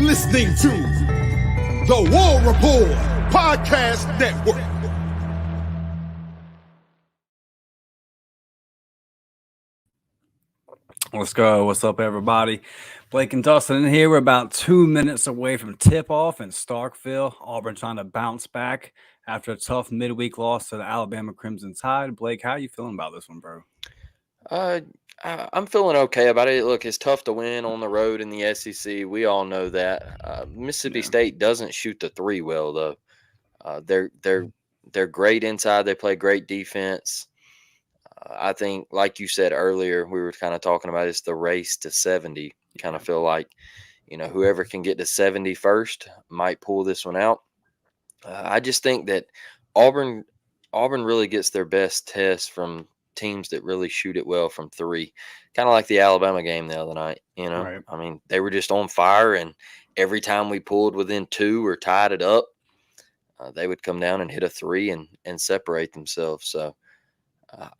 listening to the War Report Podcast Network. Let's go. What's up, everybody? Blake and Dustin in here. We're about 2 minutes away from tip-off in Starkville. Auburn trying to bounce back after a tough midweek loss to the Alabama Crimson Tide. Blake, how are you feeling about this one, bro? I'm feeling okay about it. Look, it's tough to win on the road in the SEC. We all know that. Mississippi State doesn't shoot the three well, though. They're great inside. They play great defense. I think, like you said earlier, we were kind of talking about it's the race to 70. Kind of feel like, whoever can get to 70 first might pull this one out. I just think that Auburn really gets their best test from teams that really shoot it well from three, kind of like the Alabama game the other night. Right. I mean, they were just on fire, and every time we pulled within two or tied it up, they would come down and hit a three and separate themselves. So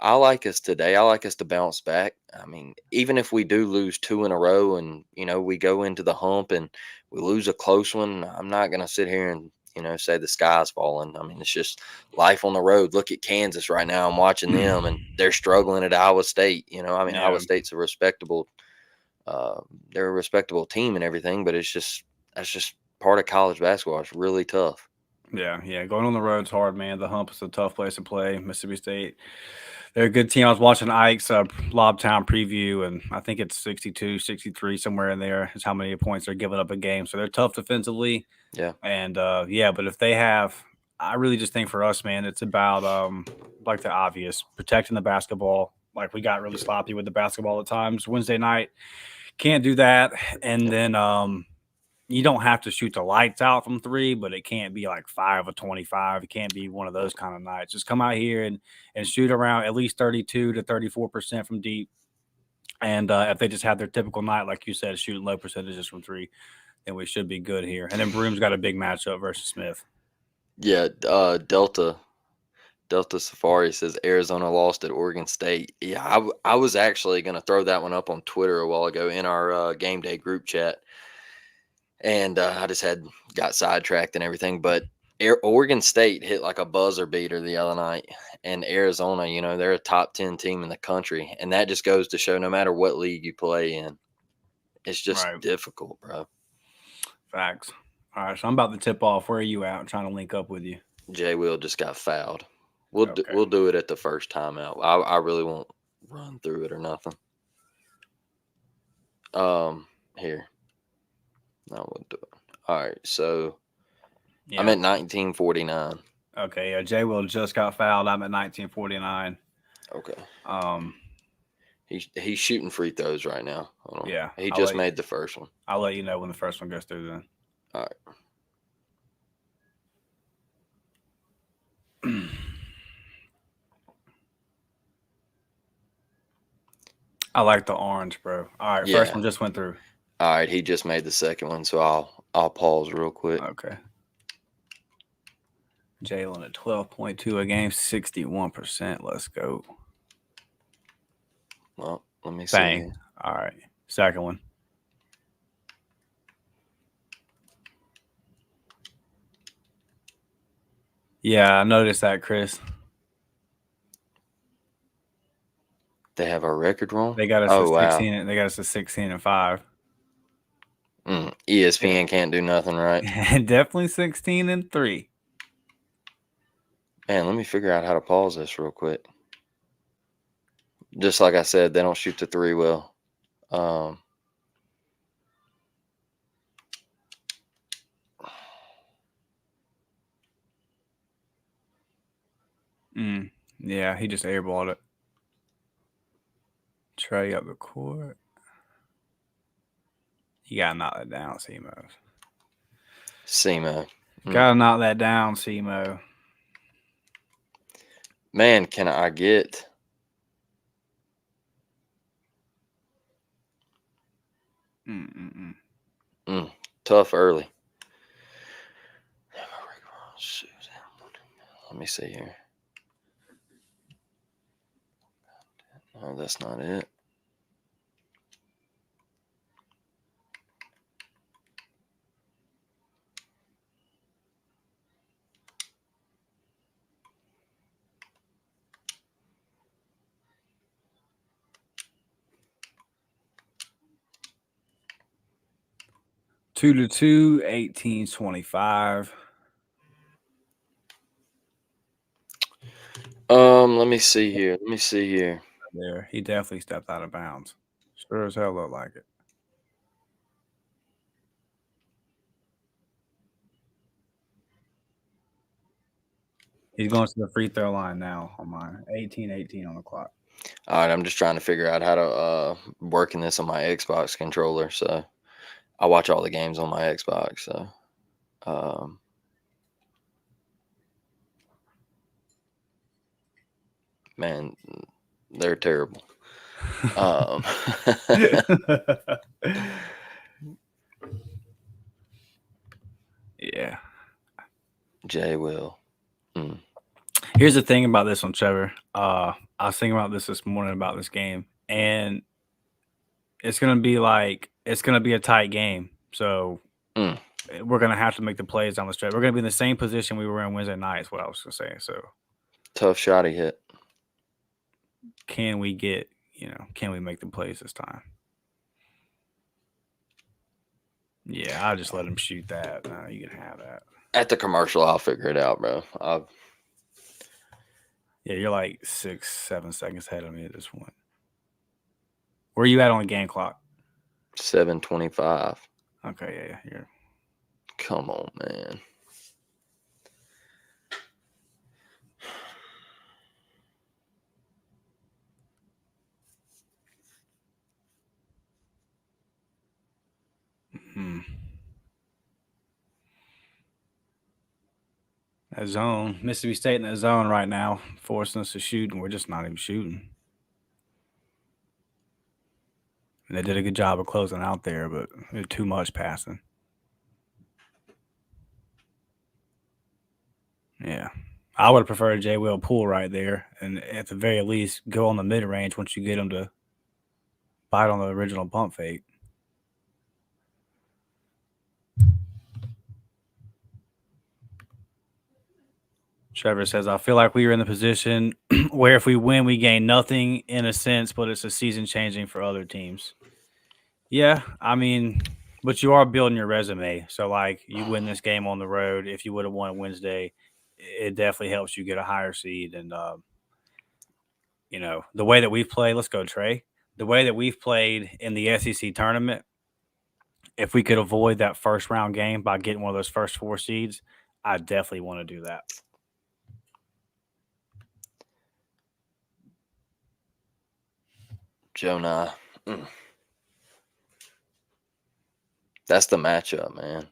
I like us today. I like us to bounce back. I mean, even if we do lose two in a row and, we go into the hump and we lose a close one, I'm not going to sit here and, say the sky's falling. I mean, it's just life on the road. Look at Kansas right now. I'm watching them and they're struggling at Iowa State. Iowa State's a respectable, they're a respectable team and everything, but that's just part of college basketball. It's really tough. Yeah. Going on the road's hard, man. The hump is a tough place to play. Mississippi State, they're a good team. I was watching Ike's Lobtown preview, and I think it's 62, 63, somewhere in there is how many points they're giving up a game. So they're tough defensively. Yeah. And, but if they have – I really just think for us, man, it's about, like the obvious, protecting the basketball. Like we got really sloppy with the basketball at times. Wednesday night, can't do that. And then you don't have to shoot the lights out from three, but it can't be like 5 of 25. It can't be one of those kind of nights. Just come out here and shoot around at least 32 to 34% from deep. And if they just have their typical night, like you said, shooting low percentages from three, then we should be good here. And then Broom's got a big matchup versus Smith. Yeah, Delta Safari says Arizona lost at Oregon State. Yeah, I was actually going to throw that one up on Twitter a while ago in our game day group chat. And I just got sidetracked and everything. But Oregon State hit like a buzzer beater the other night. And Arizona, they're a top 10 team in the country. And that just goes to show no matter what league you play in, it's just difficult, bro. Facts. All right, so I'm about to tip off. Where are you at? I'm trying to link up with you. Jay Will just got fouled. We'll do it at the first time out. I really won't run through it or nothing. Here. No, we'll do it. All right, so I'm at 1949. Okay, yeah, Jay Will just got fouled. I'm at 1949. Okay. He's shooting free throws right now. Hold on. Yeah. He just made the first one. I'll let you know when the first one goes through then. All right. I like the orange, bro. All right, first one just went through. All right, he just made the second one, so I'll pause real quick. Okay. Jalen at 12.2 a game, 61%. Let's go. Well, let me see. Bang. All right. Second one. Yeah, I noticed that, Chris. They have our record wrong? They got us at 16. Wow. They got us at 16-5. ESPN can't do nothing right. Definitely 16-3. Man, let me figure out how to pause this real quick. Just like I said, they don't shoot the three well. Yeah, he just airballed it. Trey up the court. You gotta knock that down, Semo. Gotta knock that down, Semo. Man, can I get tough early. Let me see here. Oh, that's not it. 2-2, 18-25. Let me see here. There, he definitely stepped out of bounds. Sure as hell looked like it. He's going to the free throw line now on mine. 18-18 on the clock. All right, I'm just trying to figure out how to working this on my Xbox controller. So I watch all the games on my Xbox. So man, they're terrible. Yeah. Jay Will. Here's the thing about this one, Trevor. I was thinking about this morning about this game, and it's gonna be a tight game. So we're gonna have to make the plays down the stretch. We're gonna be in the same position we were in Wednesday night. Is what I was gonna say. So tough shot he hit. Can we make the plays this time? Yeah, I'll just let him shoot that. No, you can have that. At the commercial, I'll figure it out, bro. Yeah, you're like 6-7 seconds ahead of me at this point. Where are you at on the game clock? 7:25. Okay, yeah. Come on, man. That zone, Mississippi State in that zone right now, forcing us to shoot, and we're just not even shooting. And they did a good job of closing out there, but too much passing. Yeah. I would have preferred Jay Will pull right there, and at the very least, go on the mid-range once you get him to bite on the original pump fake. Trevor says, I feel like we were in the position where if we win, we gain nothing in a sense, but it's a season changing for other teams. Yeah, I mean, but you are building your resume. So, like, you win this game on the road. If you would have won Wednesday, it definitely helps you get a higher seed. And, the way that we've played, let's go, Trey. The way that we've played in the SEC tournament, if we could avoid that first round game by getting one of those first 4 seeds, I definitely want to do that. Jonah. That's the matchup, man.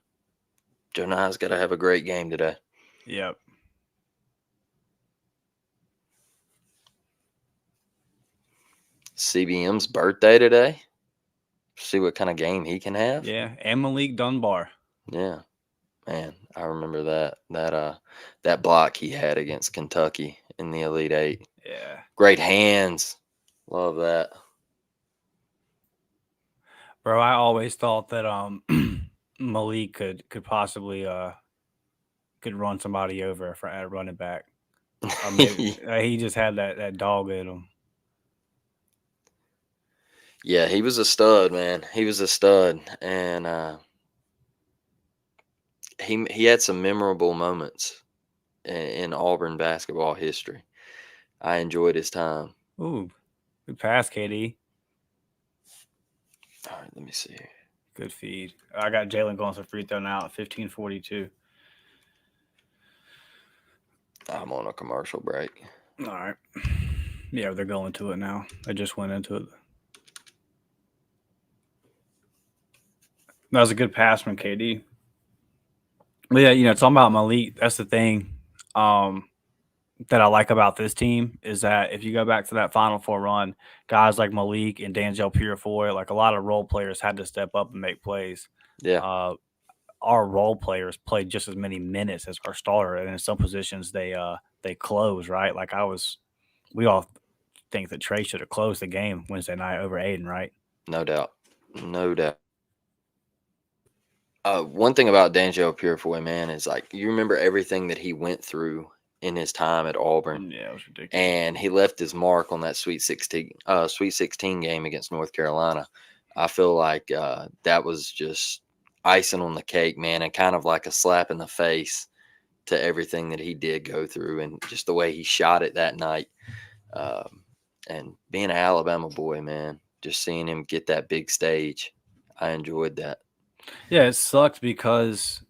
Jonah's got to have a great game today. Yep. CBM's birthday today. See what kind of game he can have. Yeah, and Malik Dunbar. Yeah, man, I remember that block he had against Kentucky in the Elite Eight. Yeah, great hands. Love that. Bro, I always thought that Malik could possibly could run somebody over for a running back. Maybe, he just had that dog in him. Yeah, he was a stud, man. He was a stud, and he had some memorable moments in Auburn basketball history. I enjoyed his time. Ooh, good pass, KD. All right, let me see. Good feed. I got Jalen going for free throw now at 15:42. I'm on a commercial break. All right. Yeah, they're going to it now. They just went into it. That was a good pass from KD. But yeah, talking about Malik, that's the thing that I like about this team is that if you go back to that Final Four run, guys like Malik and D'Angelo Purifoy, like a lot of role players had to step up and make plays. Yeah. Our role players played just as many minutes as our starter, and in some positions they close, right? Like we all think that Trey should have closed the game Wednesday night over Aiden, right? No doubt. One thing about D'Angelo Purifoy, man, is like you remember everything that he went through in his time at Auburn. Yeah, it was ridiculous. And he left his mark on that Sweet 16 game against North Carolina. I feel like that was just icing on the cake, man, and kind of like a slap in the face to everything that he did go through and just the way he shot it that night. And being an Alabama boy, man, just seeing him get that big stage, I enjoyed that. Yeah, it sucked because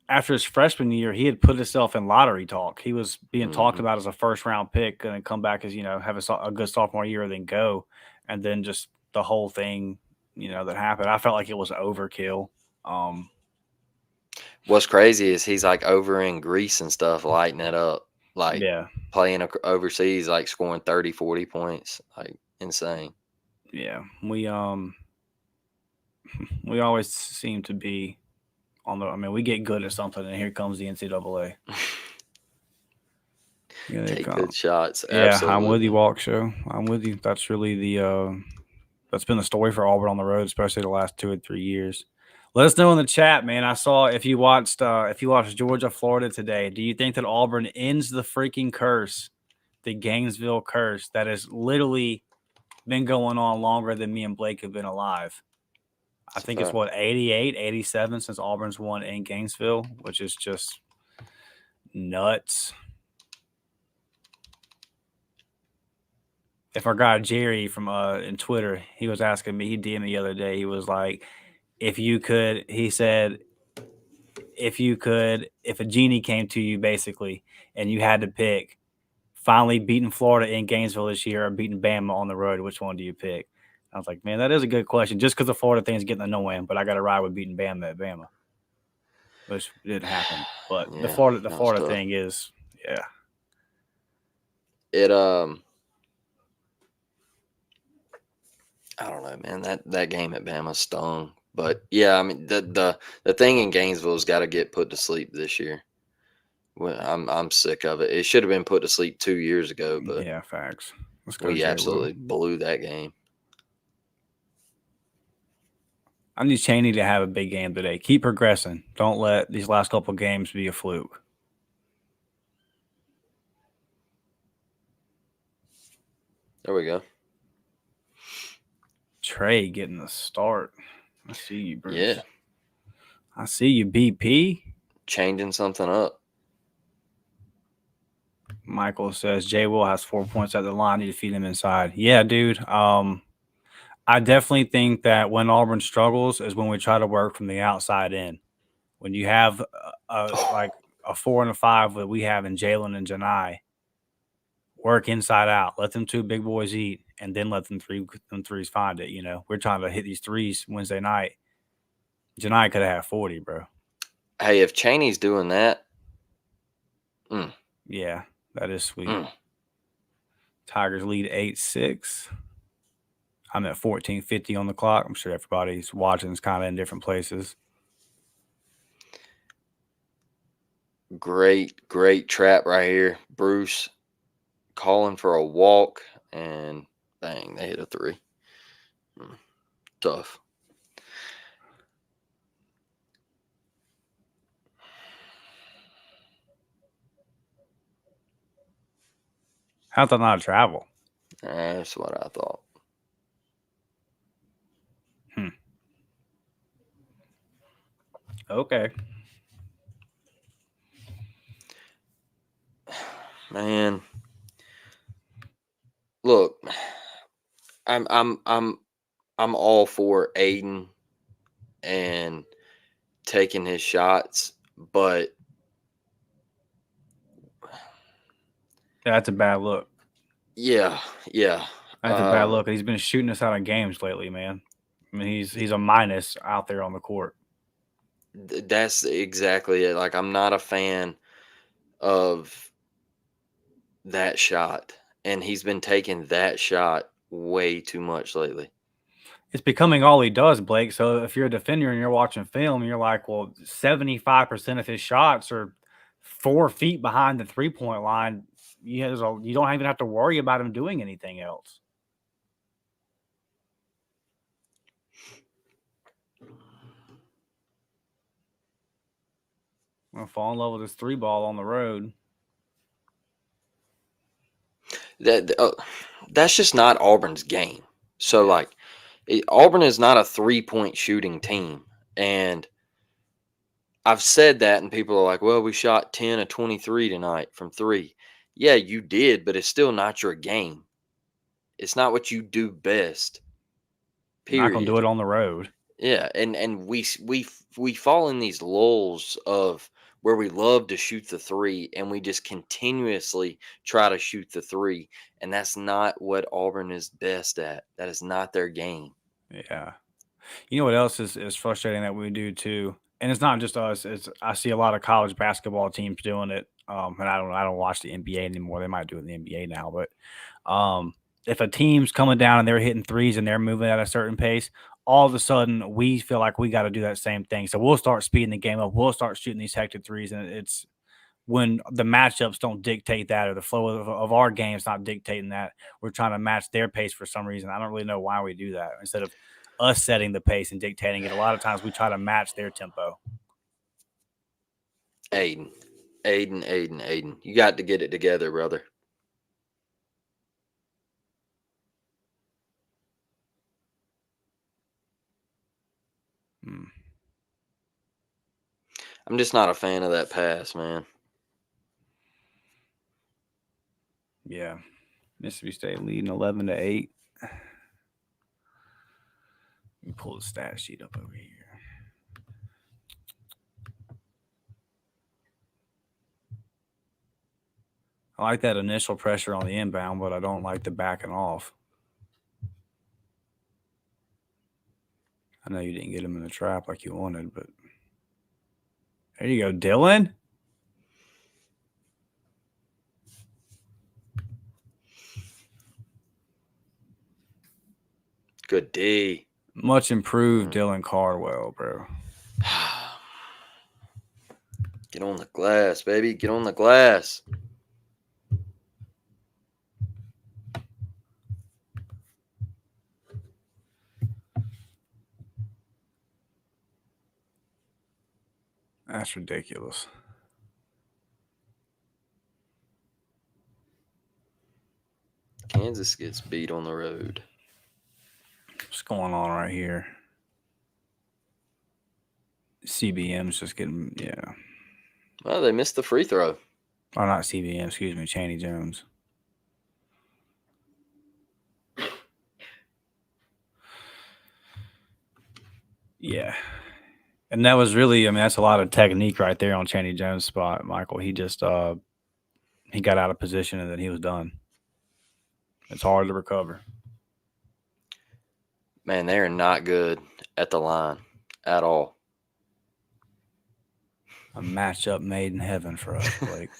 after his freshman year, he had put himself in lottery talk. He was being talked about as a first-round pick and come back as, have a good sophomore year, then go. And then just the whole thing, that happened. I felt like it was overkill. What's crazy is he's like over in Greece and stuff, lighting it up, like playing overseas, like scoring 30, 40 points, like insane. Yeah, we always seem to be on the. I mean, we get good at something, and here comes the NCAA. Take good shots. Yeah, absolutely. I'm with you, Walk Show. I'm with you. That's really that's been the story for Auburn on the road, especially the last 2 or 3 years. Let us know in the chat, man. I saw if you watched Georgia, Florida today. Do you think that Auburn ends the freaking curse, the Gainesville curse that has literally been going on longer than me and Blake have been alive? I think it's 88, 87 since Auburn's won in Gainesville, which is just nuts. If our guy Jerry from in Twitter, he was asking me, he DM'd me the other day. He was like, if a genie came to you basically and you had to pick finally beating Florida in Gainesville this year or beating Bama on the road, which one do you pick? I was like, man, that is a good question. Just because the Florida thing is getting annoying, but I got to ride with beating Bama at Bama, which didn't happen. But the Florida thing is, it I don't know, man. That game at Bama stung, but yeah, I mean the thing in Gainesville's got to get put to sleep this year. Well, I'm sick of it. It should have been put to sleep 2 years ago, but yeah, facts. We absolutely blew that game. I need Chaney to have a big game today. Keep progressing. Don't let these last couple of games be a fluke. There we go. Trey getting the start. I see you, Bruce. Yeah. I see you, BP. Changing something up. Michael says Jay Will has 4 points at the line. Need to feed him inside. Yeah, dude. I definitely think that when Auburn struggles is when we try to work from the outside in. When you have like a 4 and a 5 that we have in Jalen and Janai, work inside out. Let them two big boys eat, and then let them threes find it. We're trying to hit these threes Wednesday night. Janai could have had 40, bro. Hey, if Chaney's doing that, yeah, that is sweet. Tigers lead 8-6. I'm at 14:50 on the clock. I'm sure everybody's watching is kind of in different places. Great trap right here. Bruce calling for a walk, and bang, they hit a 3. Tough. How'd that not travel? That's what I thought. Okay. Man, look, I'm all for Aiden and taking his shots, but that's a bad look. Yeah. That's a bad look. He's been shooting us out of games lately, man. I mean, he's a minus out there on the court. That's exactly it. Like, I'm not a fan of that shot, and he's been taking that shot way too much lately. It's becoming all he does, Blake. So if you're a defender and you're watching film, you're like, well, 75% of his shots are 4 feet behind the 3-point line. You don't even have to worry about him doing anything else. I'm going to fall in love with this 3-ball on the road. That's just not Auburn's game. So, Auburn is not a 3-point shooting team. And I've said that, and people are like, well, we shot 10 of 23 tonight from three. Yeah, you did, but it's still not your game. It's not what you do best. You're not going to do Period. it on the road. Yeah, and we fall in these lulls of where we love to shoot the three, and we just continuously try to shoot the three, and that's not what Auburn is best at. That is not their game. Yeah. You know what else is frustrating that we do too? And it's not just us. It's I see a lot of college basketball teams doing it. And I don't watch the NBA anymore. They might do it in the NBA now, but if a team's coming down and they're hitting threes and they're moving at a certain pace, all of a sudden we feel like we got to do that same thing. So we'll start speeding the game up. We'll start shooting these hectic threes, and it's when the matchups don't dictate that, or the flow of our game's not dictating that. We're trying to match their pace for some reason. I don't really know why we do that. Instead of us setting the pace and dictating it, a lot of times we try to match their tempo. Aiden. You got to get it together, brother. I'm just not a fan of that pass, man. Yeah. Mississippi State leading 11-8. Let me pull the stat sheet up over here. I like that initial pressure on the inbound, but I don't like the backing off. I know you didn't get him in the trap like you wanted, but there you go, Dylan. Good D. Much improved Dylan Cardwell, bro. Get on the glass, baby. Get on the glass. That's ridiculous. Kansas gets beat on the road. What's going on right here? CBM's just getting, yeah. Well, they missed the free throw. Oh, not CBM, excuse me, Chaney Jones. Yeah. And that was really, I mean, that's a lot of technique right there on Chaney Jones' spot, Michael. He just, he got out of position and then he was done. It's hard to recover. Man, they are not good at the line at all. A matchup made in heaven for us, Blake.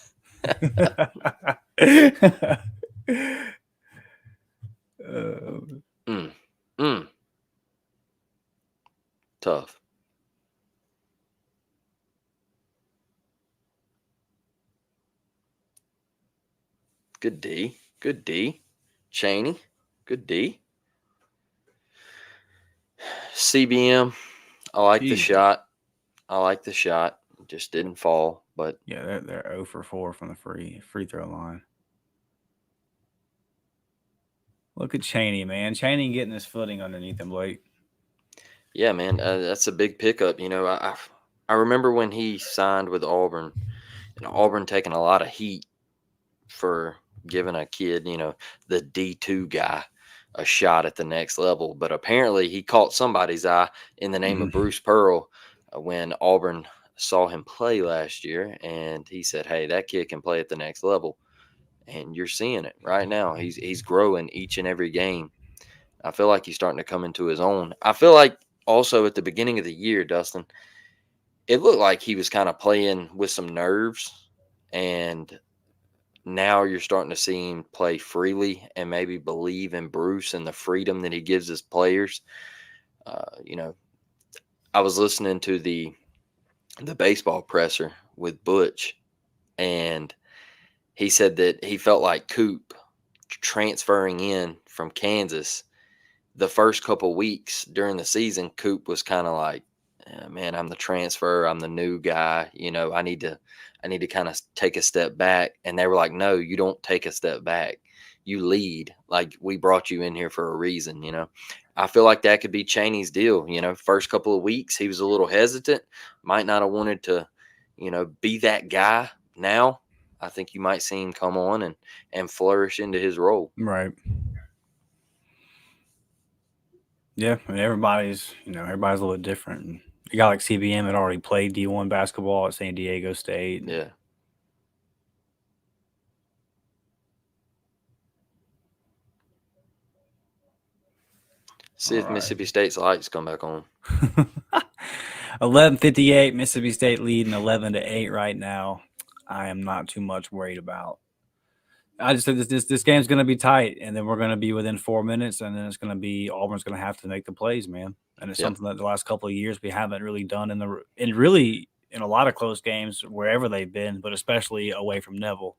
Tough. Good D. Good D. Chaney. Good D. CBM. I like the shot. It just didn't fall, but yeah, they're 0 for 4 from the free throw line. Look at Chaney, man. Chaney getting his footing underneath him, Blake. Yeah, man, that's a big pickup. You know, I remember when he signed with Auburn, and Auburn taking a lot of heat for giving a kid, you know, the D2 guy a shot at the next level. But apparently he caught somebody's eye in the name of Bruce Pearl when Auburn saw him play last year, and he said, hey, that kid can play at the next level. And you're seeing it right now. He's growing each and every game. I feel like he's starting to come into his own. I feel like also at the beginning of the year, Dustin, it looked like he was kind of playing with some nerves, and now you're starting to see him play freely and maybe believe in Bruce and the freedom that he gives his players. You know, I was listening to the baseball presser with Butch, and he said that he felt like Coop transferring in from Kansas the first couple weeks during the season. Coop was kind of like, man, I'm the transfer. I'm the new guy. You know, I need to kind of take a step back. And they were like, no, you don't take a step back. You lead. Like, we brought you in here for a reason, you know? I feel like that could be Chaney's deal. First couple of weeks, he was a little hesitant, might not have wanted to, be that guy. Now, I think you might see him come on and flourish into his role. Right. Yeah, I mean, everybody's a little different. And a guy like CBM had already played D1 basketball at San Diego State. Yeah. See if Mississippi State's lights come back on. 11:58, Mississippi State leading 11-8 right now. I am not too much worried about. I just said this game's going to be tight, and then we're going to be within 4 minutes, and then it's going to be Auburn's going to have to make the plays, man. And it's something that the last couple of years we haven't really done in a lot of close games wherever they've been, but especially away from Neville.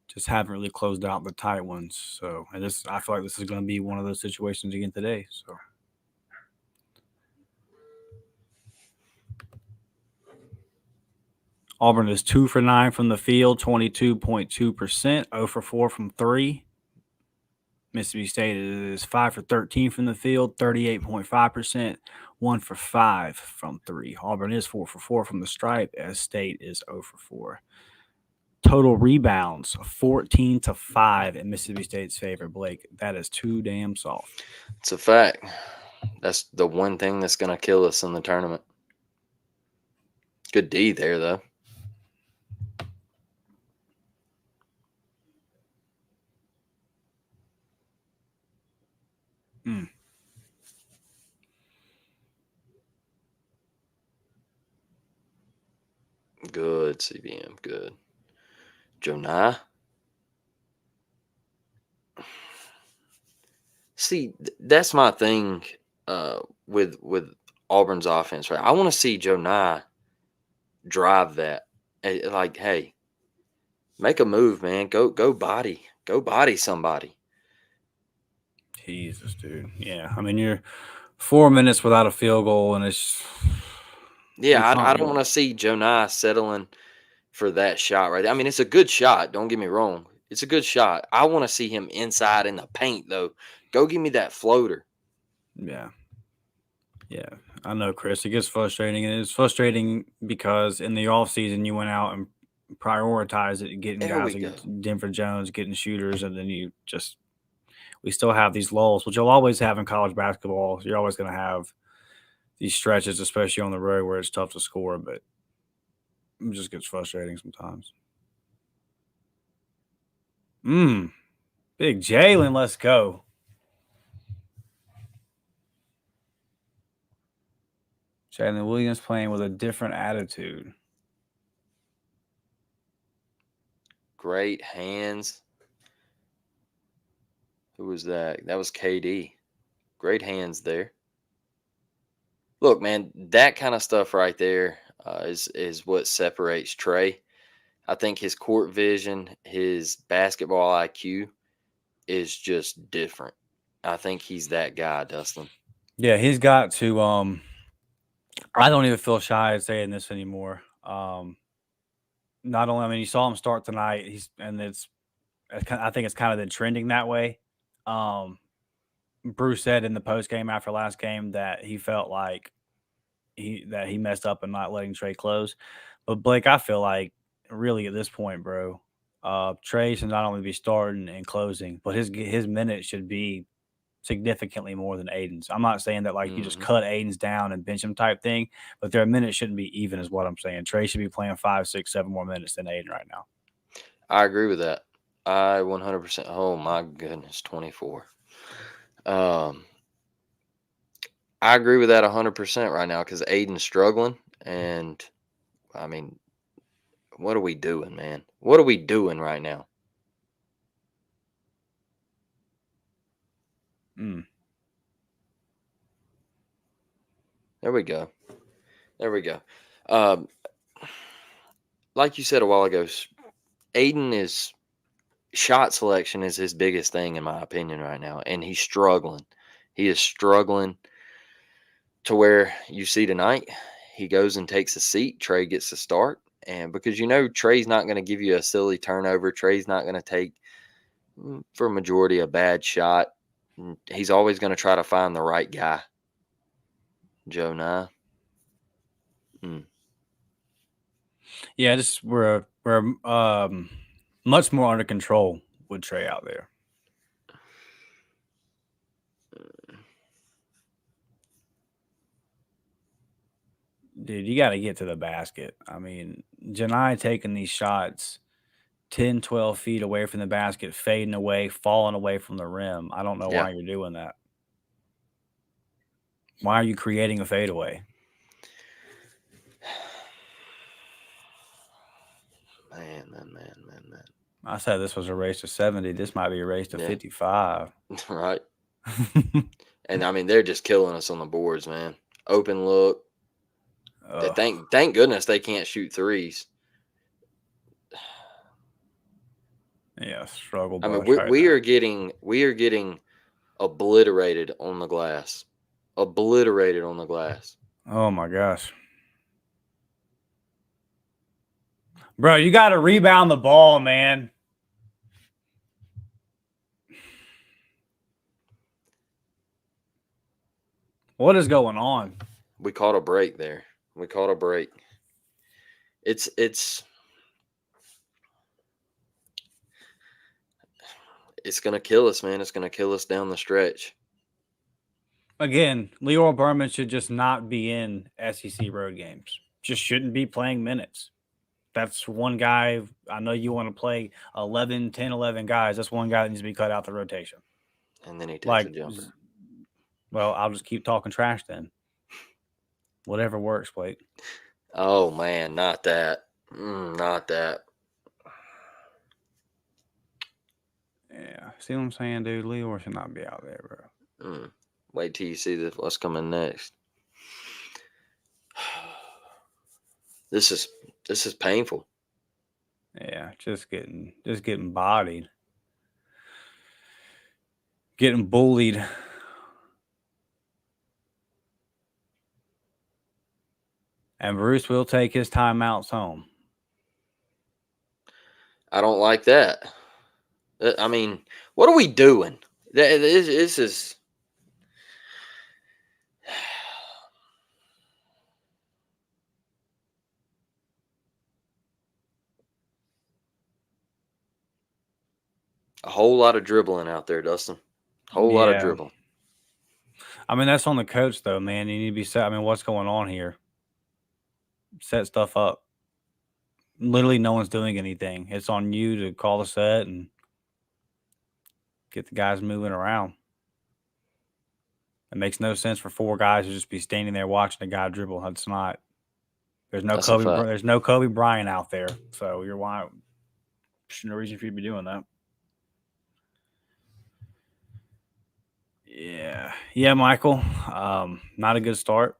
Just haven't really closed out the tight ones. So, and I feel like this is going to be one of those situations again today. So. Auburn is 2 for 9 from the field, 22.2%, 0 for 4 from 3. Mississippi State is 5 for 13 from the field, 38.5%, 1 for 5 from 3. Auburn is 4 for 4 from the stripe, as State is 0 for 4. Total rebounds, 14-5 in Mississippi State's favor. Blake, that is too damn soft. It's a fact. That's the one thing that's going to kill us in the tournament. Good D there, though. Good, CBM. Good. Jonah. See, that's my thing with Auburn's offense, right? I want to see Jonah drive that. Like, hey, make a move, man. Go body. Go body somebody. Jesus, dude. Yeah. I mean, you're 4 minutes without a field goal, and it's I don't want to see Jonah settling for that shot right there. I mean, it's a good shot. Don't get me wrong. It's a good shot. I want to see him inside in the paint, though. Go give me that floater. Yeah. Yeah. I know, Chris. It gets frustrating. And it's frustrating because in the offseason, you went out and prioritized it, getting guys like Denver Jones, getting shooters, and then we still have these lulls, which you'll always have in college basketball. You're always going to have these stretches, especially on the road where it's tough to score, but it just gets frustrating sometimes. Big Jalen, let's go. Jalen Williams playing with a different attitude. Great hands. Who was that? That was KD. Great hands there. Look, man, that kind of stuff right there is what separates Trey. I think his court vision, his basketball IQ is just different. I think he's that guy, Dustin. Yeah, he's got to I don't even feel shy at saying this anymore. Not only, I mean, you saw him start tonight, I think it's kind of been trending that way. Bruce said in the post game after last game that he felt like he messed up in not letting Trey close. But Blake, I feel like really at this point, bro, Trey should not only be starting and closing, but his minutes should be significantly more than Aiden's. I'm not saying that you just cut Aiden's down and bench him type thing, but their minutes shouldn't be even is what I'm saying. Trey should be playing 5, 6, 7 more minutes than Aiden right now. I agree with that. I 100%. Oh my goodness, 24. I agree with that 100% right now because Aiden's struggling, and I mean, what are we doing, man? What are we doing right now? There we go. Like you said a while ago, Aiden is shot selection is his biggest thing in my opinion right now, and he's struggling. He is struggling to where you see tonight, he goes and takes a seat. Trey gets to start, and because Trey's not going to give you a silly turnover. Trey's not going to take, for a majority, a bad shot. he's always going to try to find the right guy. Joe Nye. Yeah, just we're much more under control with Trey out there. Dude, you got to get to the basket. I mean, Janai taking these shots 10, 12 feet away from the basket, fading away, falling away from the rim. I don't know why you're doing that. Why are you creating a fadeaway? Man. I said this was a race to 70. This might be a race to 55. Right. And, I mean, they're just killing us on the boards, man. Open look. Thank goodness they can't shoot threes. Yeah, struggle. I mean, we are getting obliterated on the glass. Obliterated on the glass. Oh my gosh. Bro, you got to rebound the ball, man. What is going on? We caught a break there. It's going to kill us, man. It's going to kill us down the stretch. Again, Leroy Berman should just not be in SEC road games. Just shouldn't be playing minutes. That's one guy. I know you want to play 10, 11 guys. That's one guy that needs to be cut out the rotation. And then he takes a jumper. Well, I'll just keep talking trash then. Whatever works, Blake. Oh, man, not that. Not that. Yeah, see what I'm saying, dude? Leroy should not be out there, bro. Wait till you see what's coming next. This is painful. Yeah, just getting bodied. Getting bullied. And Bruce will take his timeouts home. I don't like that. I mean, what are we doing? This is... a whole lot of dribbling out there, Dustin. Whole lot of dribbling. I mean, that's on the coach, though, man. You need to be set. I mean, what's going on here? Set stuff up. Literally, no one's doing anything. It's on you to call the set and get the guys moving around. It makes no sense for four guys to just be standing there watching a guy dribble. That's not. There's no Kobe. There's no Kobe Bryant out there, so you're why. There's no reason for you to be doing that. Yeah, Michael. Not a good start.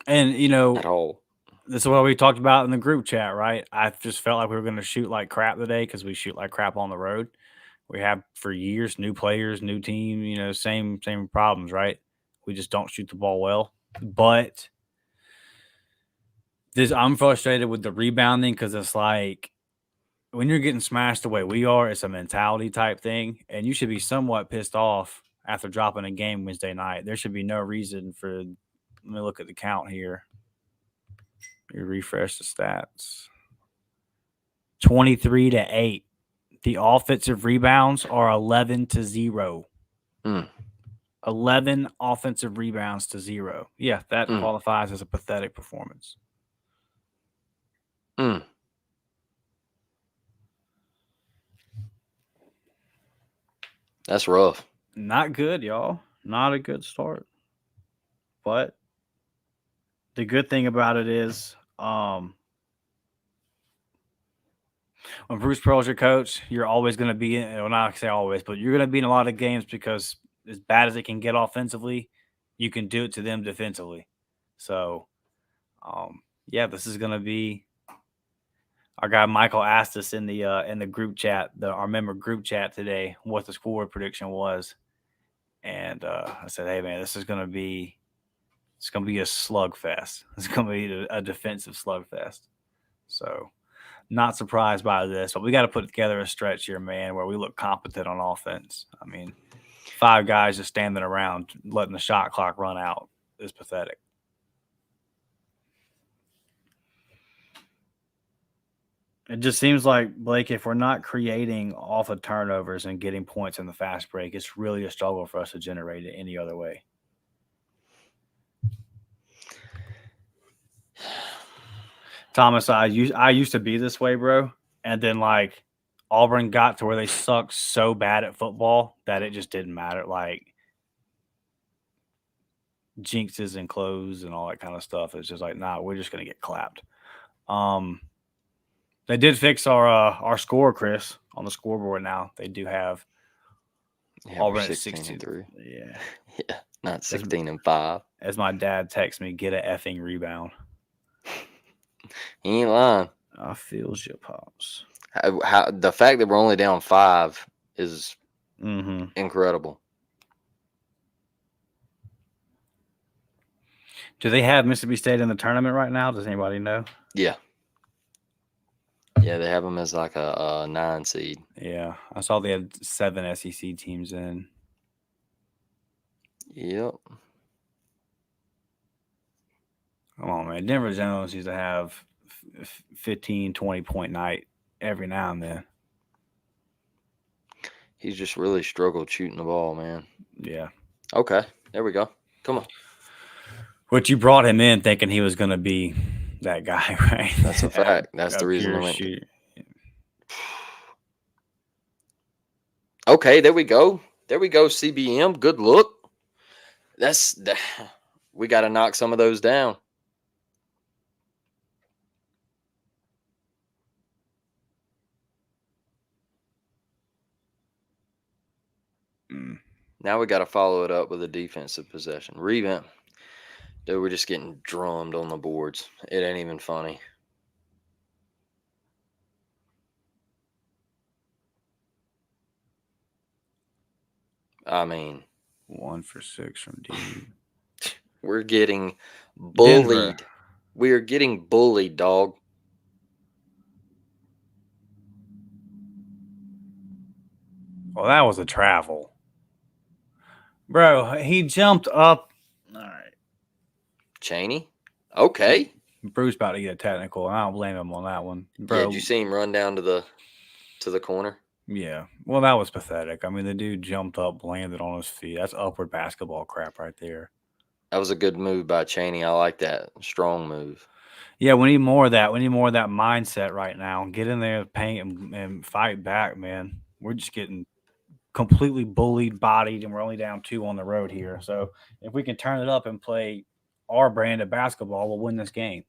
And at all. This is what we talked about in the group chat, right? I just felt like we were going to shoot like crap today because we shoot like crap on the road. We have for years, new players, new team, same problems, right? We just don't shoot the ball well. But I'm frustrated with the rebounding because it's like when you're getting smashed the way we are, it's a mentality type thing. And you should be somewhat pissed off after dropping a game Wednesday night. There should be no reason for – let me look at the count here. You refresh the stats. 23-8. The offensive rebounds are 11-0. 11 offensive rebounds to 0. Yeah, that qualifies as a pathetic performance. That's rough. Not good, y'all. Not a good start. But the good thing about it is when Bruce Pearl's your coach, you're always going to be in – well, not to say always, but you're going to be in a lot of games because as bad as it can get offensively, you can do it to them defensively. So, this is going to be – our guy Michael asked us in the group chat, our member group chat today, what the score prediction was. And I said, hey, man, this is going to be – it's going to be a slugfest. It's going to be a defensive slugfest. So not surprised by this, but we got to put together a stretch here, man, where we look competent on offense. I mean, 5 guys just standing around letting the shot clock run out is pathetic. It just seems like, Blake, if we're not creating off of turnovers and getting points in the fast break, it's really a struggle for us to generate it any other way. Thomas, I used to be this way, bro. And then, like, Auburn got to where they sucked so bad at football that it just didn't matter. Like, jinxes and clothes and all that kind of stuff. It's just like, nah, we're just going to get clapped. They did fix our score, Chris, on the scoreboard now. They do have Auburn at 16-3. Yeah. Yeah, not 16-5. As my dad texts me, get a effing rebound. He ain't lying. I feels you, Pops. How the fact that we're only down 5 is incredible. Do they have Mississippi State in the tournament right now? Does anybody know? Yeah. Yeah, they have them as like a 9 seed. Yeah, I saw they had 7 SEC teams in. Yep. Come on, man. Denver Jones used to have 15, 20-point night every now and then. He's just really struggled shooting the ball, man. Yeah. Okay, there we go. Come on. But you brought him in thinking he was going to be that guy, right? That's a fact. That's the reason I went. Okay, there we go. There we go, CBM. Good look. We got to knock some of those down. Now we got to follow it up with a defensive possession. Revamp. Dude, we're just getting drummed on the boards. It ain't even funny. I mean, 1 for 6 from D. We're getting bullied. Denver. We are getting bullied, dog. Well, that was a travel. Bro, he jumped up. All right. Chaney? Okay. Bruce about to get a technical. I don't blame him on that one. Bro, Yeah, did you see him run down to the corner? Yeah. Well, that was pathetic. I mean, the dude jumped up, landed on his feet. That's upward basketball crap right there. That was a good move by Chaney. I like that. Strong move. Yeah, we need more of that. We need more of that mindset right now. Get in there, paint, and fight back, man. We're just getting completely bullied, bodied, and we're only down 2 on the road here. So if we can turn it up and play our brand of basketball, we'll win this game.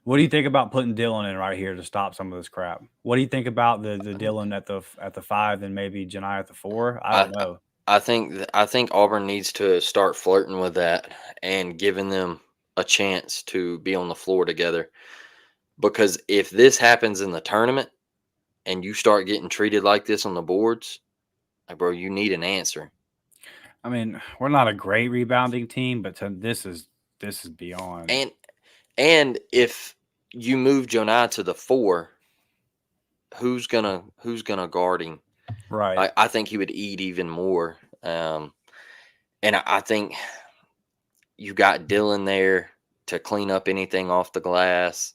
What do you think about putting Dylan in right here to stop some of this crap? What do you think about the Dylan at the 5 and maybe Janai at the 4? I don't know. I think Auburn needs to start flirting with that and giving them a chance to be on the floor together. Because if this happens in the tournament and you start getting treated like this on the boards, like, bro, you need an answer. I mean, we're not a great rebounding team, but this is beyond. And if you move Jonai to the 4, who's gonna guard him? Right. I think he would eat even more. And I think you got Dylan there to clean up anything off the glass.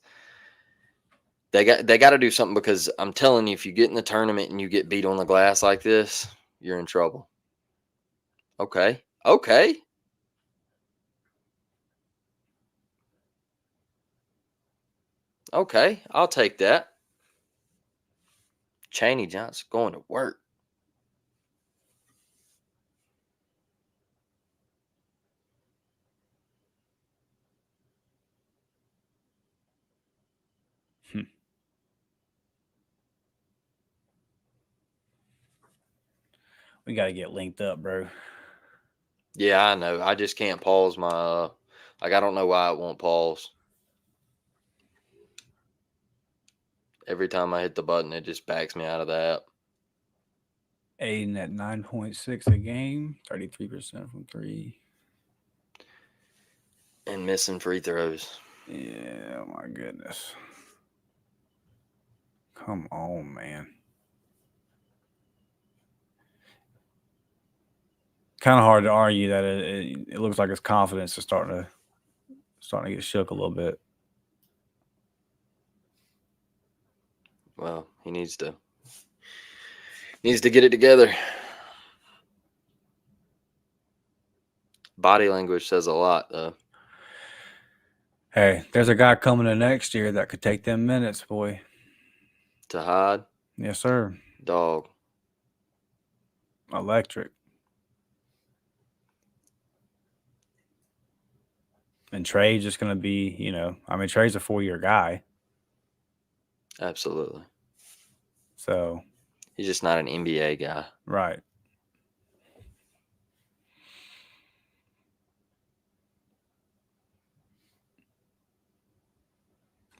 They got to do something, because I'm telling you, if you get in the tournament and you get beat on the glass like this, you're in trouble. Okay. Okay, I'll take that. Chaney Johnson going to work. We got to get linked up, bro. Yeah, I know. I just can't pause my I don't know why it won't pause. Every time I hit the button, it just backs me out of the app. Aiden at 9.6 a game, 33% from 3. And missing free throws. Yeah, oh my goodness. Come on, man. Kind of hard to argue that it looks like his confidence is starting to get shook a little bit. Well, he needs to get it together. Body language says a lot, though. Hey, there's a guy coming in next year that could take them minutes, boy. Tahad? Yes, sir. Dog. Electric. And Trey's just going to be, Trey's a 4-year guy. Absolutely. So. He's just not an NBA guy. Right.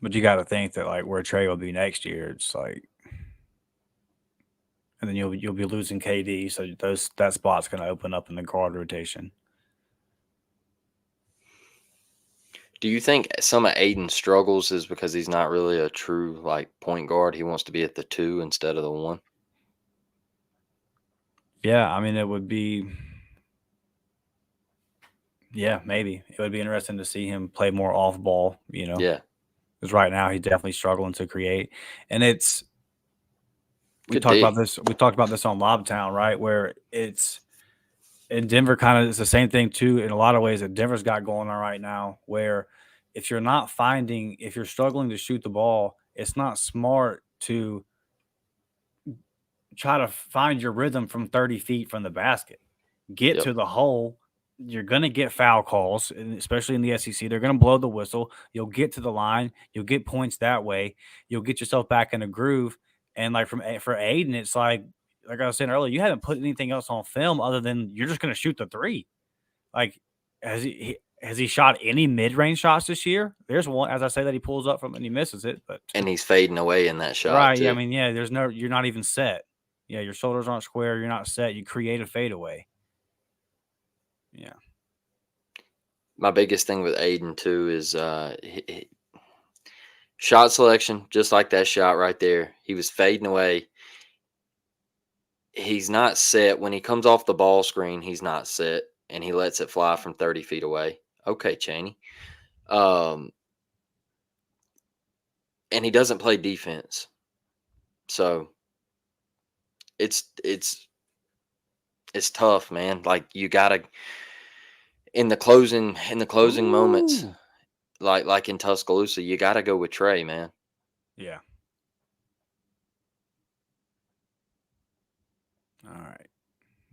But you got to think that, like, where Trey will be next year, it's like, and then you'll be losing KD, so that spot's going to open up in the guard rotation. Do you think some of Aiden's struggles is because he's not really a true, like, point guard? He wants to be at the 2 instead of the 1? Yeah, I mean, it would be. Yeah, maybe it would be interesting to see him play more off ball. Yeah. Because right now he's definitely struggling to create, and it's. We Good talked D. about this. We talked about this on Lobtown, right? Where it's in Denver, kind of it's the same thing too. In a lot of ways, that Denver's got going on right now, where if you're struggling to shoot the ball, it's not smart to try to find your rhythm from 30 feet from the basket. Get to the hole. You're going to get foul calls, especially in the SEC. They're going to blow the whistle. You'll get to the line. You'll get points that way. You'll get yourself back in a groove. And like for Aiden, it's like I was saying earlier, you haven't put anything else on film other than you're just going to shoot the 3. Like, has he shot any mid-range shots this year? There's one, as I say, that he pulls up from and he misses it. And he's fading away in that shot. Right. Too. Yeah. I mean, yeah, you're not even set. Yeah. Your shoulders aren't square. You're not set. You create a fadeaway. Yeah. My biggest thing with Aiden too is shot selection, just like that shot right there. He was fading away. He's not set. When he comes off the ball screen, he's not set, and he lets it fly from 30 feet away. Okay, Chaney. And he doesn't play defense. So it's tough, man. Like, you gotta in the closing moments, like in Tuscaloosa, you gotta go with Trey, man. Yeah. All right.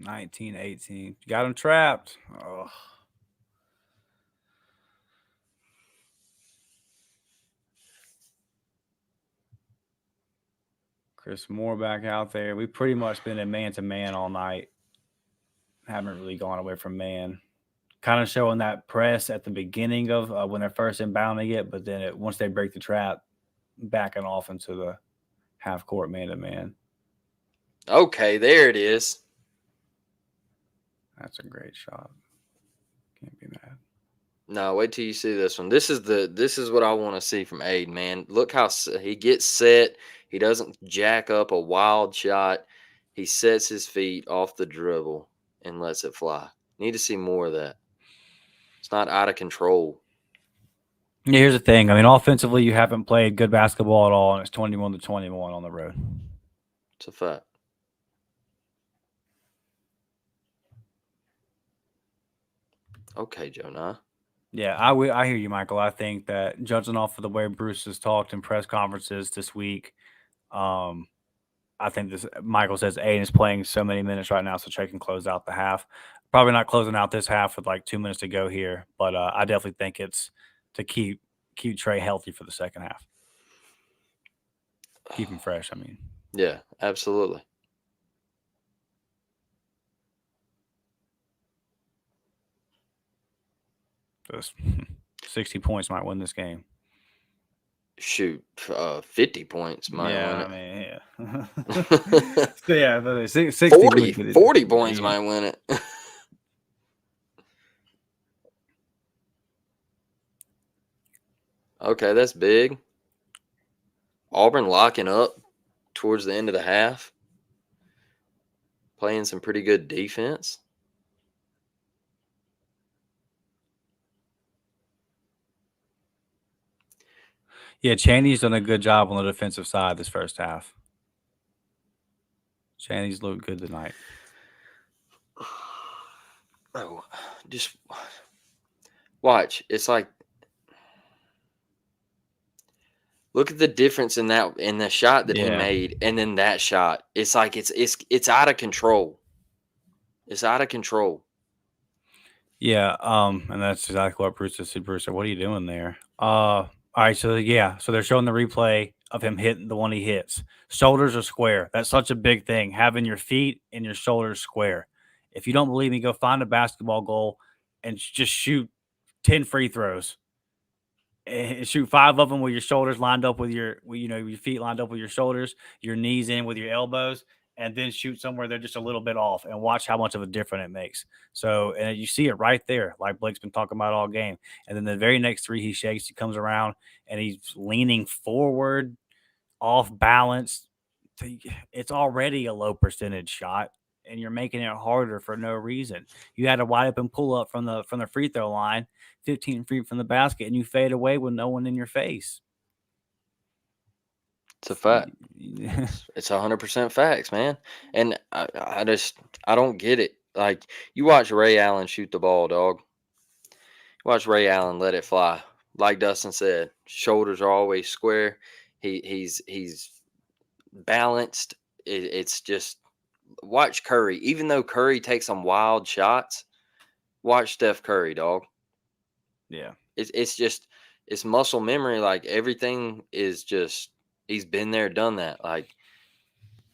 19-18. Got him trapped. Oh. Chris Moore back out there. We've pretty much been in man-to-man all night. Haven't really gone away from man. Kind of showing that press at the beginning of when they're first inbounding it, but then once they break the trap, backing off into the half-court man-to-man. Okay, there it is. That's a great shot. Can't be mad. No, wait till you see this one. This is what I want to see from Aiden, man. Look how he gets set. He doesn't jack up a wild shot. He sets his feet off the dribble and lets it fly. Need to see more of that. It's not out of control. Yeah, here's the thing. I mean, offensively, you haven't played good basketball at all, and it's 21-21 on the road. It's a fact. Okay, Jonah. Yeah, I hear you, Michael. I think that judging off of the way Bruce has talked in press conferences this week, I think Michael says Aiden is playing so many minutes right now, so Trey can close out the half. Probably not closing out this half with like 2 minutes to go here, but I definitely think it's to keep Trey healthy for the second half. Keep him fresh, I mean. Yeah, absolutely. Just 60 points might win this game. Shoot, 50 points might win it. I mean, yeah. So yeah, 60 40 points might win it. Okay, that's big. Auburn locking up towards the end of the half, playing some pretty good defense. Yeah, Chaney's done a good job on the defensive side this first half. Chaney's looked good tonight. Oh, just watch. It's like, look at the difference in the shot that he made, and then that shot. It's like it's out of control. It's out of control. Yeah, and that's exactly what Bruce said. Bruce said, "What are you doing there?" All right, so they're showing the replay of him hitting the one he hits. Shoulders are square. That's such a big thing, having your feet and your shoulders square. If you don't believe me, go find a basketball goal and just shoot 10 free throws. And shoot 5 of them with your shoulders lined up with your feet lined up with your shoulders, your knees in with your elbows, and then shoot somewhere they're just a little bit off and watch how much of a difference it makes. So, and you see it right there, like Blake's been talking about all game. And then the very next three he shakes, he comes around and he's leaning forward, off balance. It's already a low percentage shot, and you're making it harder for no reason. You had a wide open pull up from the free throw line, 15 feet from the basket, and you fade away with no one in your face. It's a fact. It's 100% facts, man. And I don't get it. Like, you watch Ray Allen shoot the ball, dog. Watch Ray Allen let it fly. Like Dustin said, shoulders are always square. He's balanced. It's just, watch Curry. Even though Curry takes some wild shots, watch Steph Curry, dog. Yeah. It's muscle memory. Like, everything is just, he's been there, done that. Like,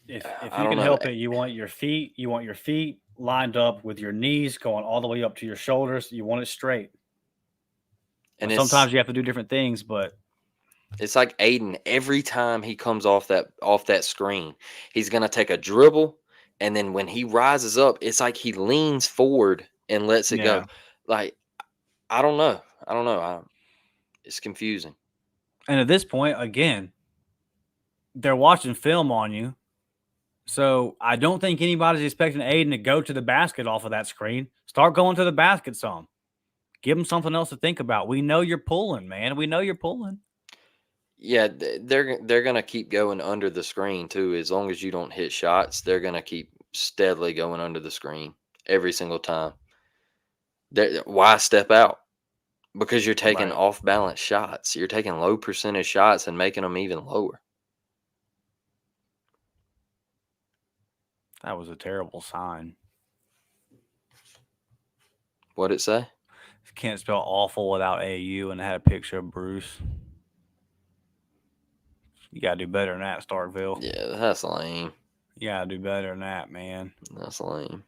if you can help it, you want your feet lined up with your knees going all the way up to your shoulders. You want it straight. And sometimes you have to do different things, but it's like Aiden. Every time he comes off that screen, he's gonna take a dribble, and then when he rises up, it's like he leans forward and lets it go. Like, I don't know. It's confusing. And at this point, again, they're watching film on you. So I don't think anybody's expecting Aiden to go to the basket off of that screen. Start going to the basket some. Give him something else to think about. We know you're pulling, man. We know you're pulling. Yeah, they're gonna keep going under the screen too. As long as you don't hit shots, they're gonna keep steadily going under the screen every single time. Why step out? Because you're taking off balance shots. You're taking low percentage shots and making them even lower. That was a terrible sign. What'd it say? Can't spell awful without AU, and it had a picture of Bruce. You got to do better than that, Starkville. Yeah, that's lame. You got to do better than that, man. That's lame.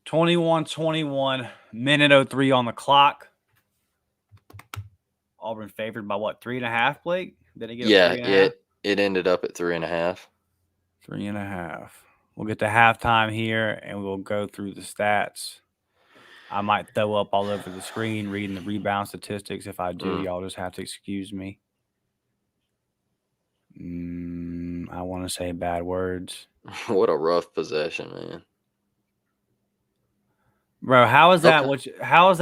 21-21, minute 03 on the clock. Auburn favored by what, 3.5, Blake? Did he get 3.5? It ended up at 3.5. 3.5. We'll get to halftime here, and we'll go through the stats. I might throw up all over the screen reading the rebound statistics. If I do, y'all just have to excuse me. I want to say bad words. What a rough possession, man. Bro, how is that how is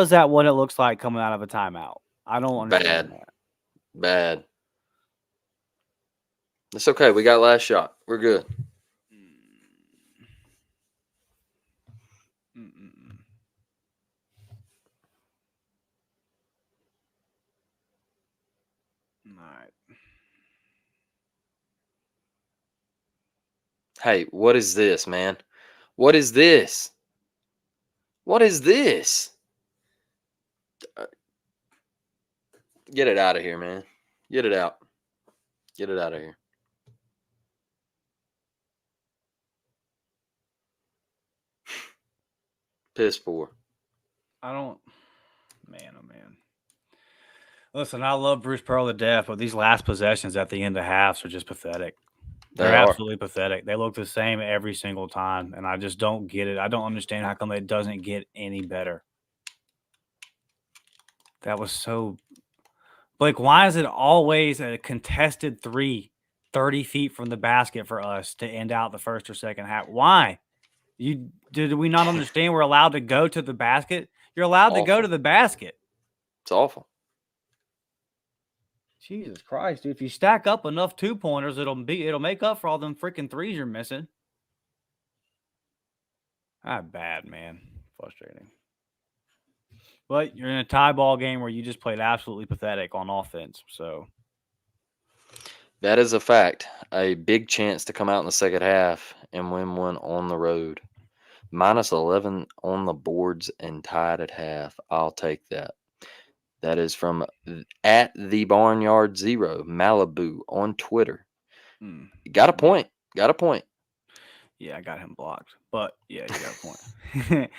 that what it looks like coming out of a timeout? I don't understand that. Bad. It's okay. We got last shot. We're good. All right. Hey, what is this, man? What is this? What is this? Get it out of here, man. Get it out. Get it out of here. Piss poor. Man, oh man. Listen, I love Bruce Pearl to death, but these last possessions at the end of halves are just pathetic. They're absolutely pathetic. They look the same every single time, and I just don't get it. I don't understand how come it doesn't get any better. That was so. Blake, why is it always a contested 3, 30 feet from the basket for us to end out the first or second half? Why? Did we not understand we're allowed to go to the basket? You're allowed to go to the basket. It's awful. Jesus Christ, dude. If you stack up enough 2-pointers, it'll make up for all them freaking 3s you're missing. Not bad, man. Frustrating. But you're in a tie ball game where you just played absolutely pathetic on offense. So that is a fact. A big chance to come out in the second half and win one on the road. -11 on the boards and tied at half. I'll take that. That is from at the Barnyard Zero Malibu on Twitter. Got a point. Got a point. Yeah, I got him blocked. But yeah, you got a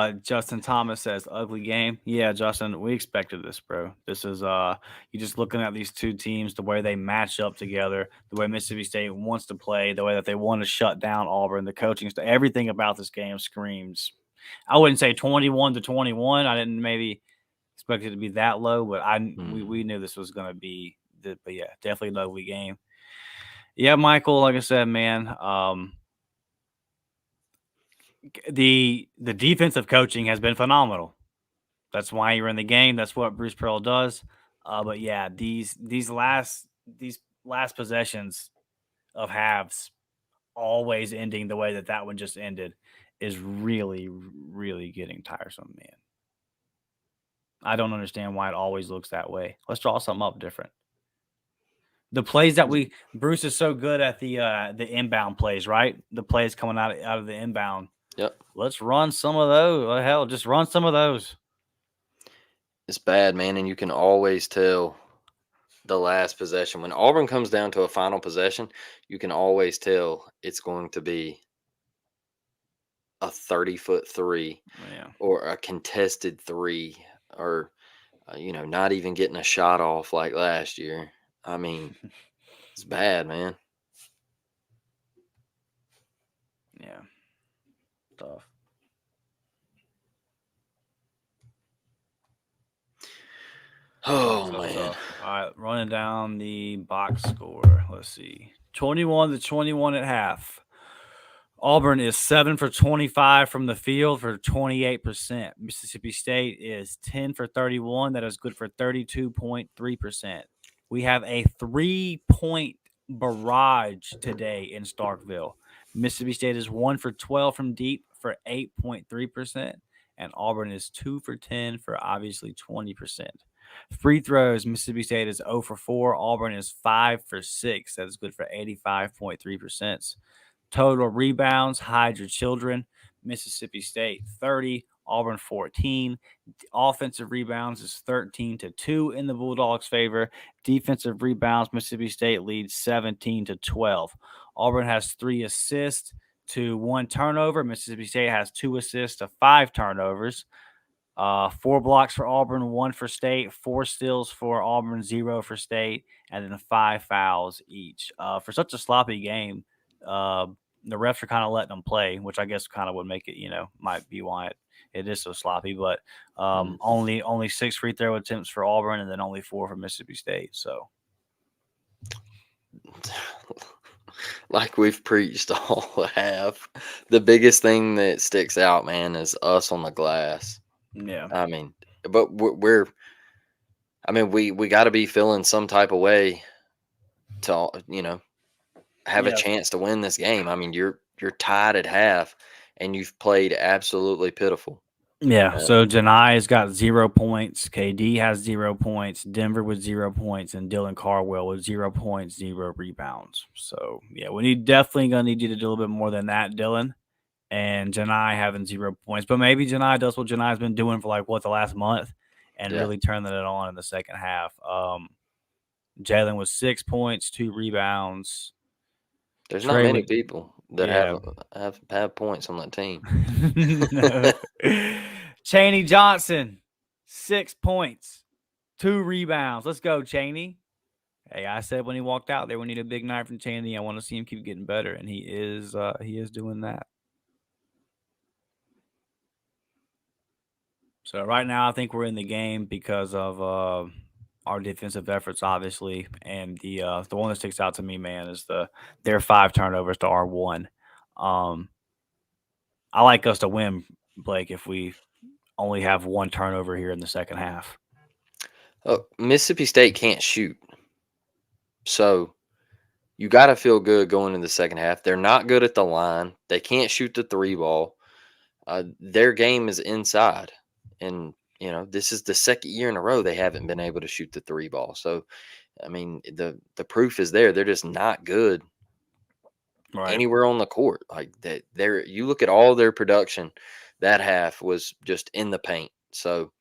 point. Justin Thomas says, ugly game. Yeah, Justin, we expected this, bro. This is you just looking at these two teams, the way they match up together, the way Mississippi State wants to play, the way that they want to shut down Auburn, the coaching stuff, everything about this game screams. I wouldn't say 21-21. I didn't maybe expect it to be that low, but we knew this was going to be. But yeah, definitely an ugly game. Yeah, Michael, like I said, man. The defensive coaching has been phenomenal. That's why you're in the game. That's what Bruce Pearl does. But yeah, these last possessions of halves always ending the way that one just ended is really, really getting tiresome, man. I don't understand why it always looks that way. Let's draw something up different. The plays that Bruce is so good at the inbound plays, right? The plays coming out of the inbound. Yep. Let's run some of those. Hell, just run some of those. It's bad, man, and you can always tell the last possession. When Auburn comes down to a final possession, you can always tell it's going to be a 30-foot 3 or a contested 3 or, not even getting a shot off like last year. I mean, it's bad, man. Yeah. Tough. Oh, man. Tough. All right, running down the box score. Let's see. 21-21 at half. Auburn is 7 for 25 from the field for 28%. Mississippi State is 10 for 31. That is good for 32.3%. We have a 3-point barrage today in Starkville. Mississippi State is 1 for 12 from deep for 8.3%. And Auburn is 2 for 10 for obviously 20%. Free throws, Mississippi State is 0 for 4. Auburn is 5 for 6. That is good for 85.3%. Total rebounds, hide your children. Mississippi State 30, Auburn 14. Offensive rebounds is 13-2 in the Bulldogs' favor. Defensive rebounds, Mississippi State leads 17-12. Auburn has 3 assists to 1 turnover. Mississippi State has 2 assists to 5 turnovers. 4 blocks for Auburn, 1 for State, 4 steals for Auburn, 0 for State, and then 5 fouls each. For such a sloppy game, the refs are kind of letting them play, which I guess kind of would make it, might be why it is so sloppy. But only 6 free throw attempts for Auburn, and then only 4 for Mississippi State. So, like we've preached all half, the biggest thing that sticks out, man, is us on the glass. Yeah. I mean, but we got to be feeling some type of way to, have a chance to win this game. I mean, you're tied at half and you've played absolutely pitiful. Yeah. So Janai has got 0 points. KD has 0 points. Denver with 0 points, and Dylan Carwell with 0 points, 0 rebounds. So yeah, definitely gonna need you to do a little bit more than that, Dylan. And Janai having 0 points, but maybe Janai does what Janai's been doing for the last month, and really turning it on in the second half. Jalen was 6 points, 2 rebounds. There's not many people that have points on that team. Chaney Johnson, 6 points, 2 rebounds. Let's go, Chaney. Hey, I said when he walked out there, we need a big night from Chaney. I want to see him keep getting better, and he is doing that. So right now, I think we're in the game because of our defensive efforts, obviously, and the one that sticks out to me, man, is their 5 turnovers to our 1. Um, I like us to win, Blake, if we only have 1 turnover here in the second half. Oh, Mississippi State can't shoot, so you got to feel good going in the second half. They're not good at the line. They can't shoot the 3 ball. Their game is inside, and this is the second year in a row they haven't been able to shoot the 3 ball. So, I mean, the proof is there. They're just not good Right. anywhere on the court. Like that, you look at all their production. That half was just in the paint. So,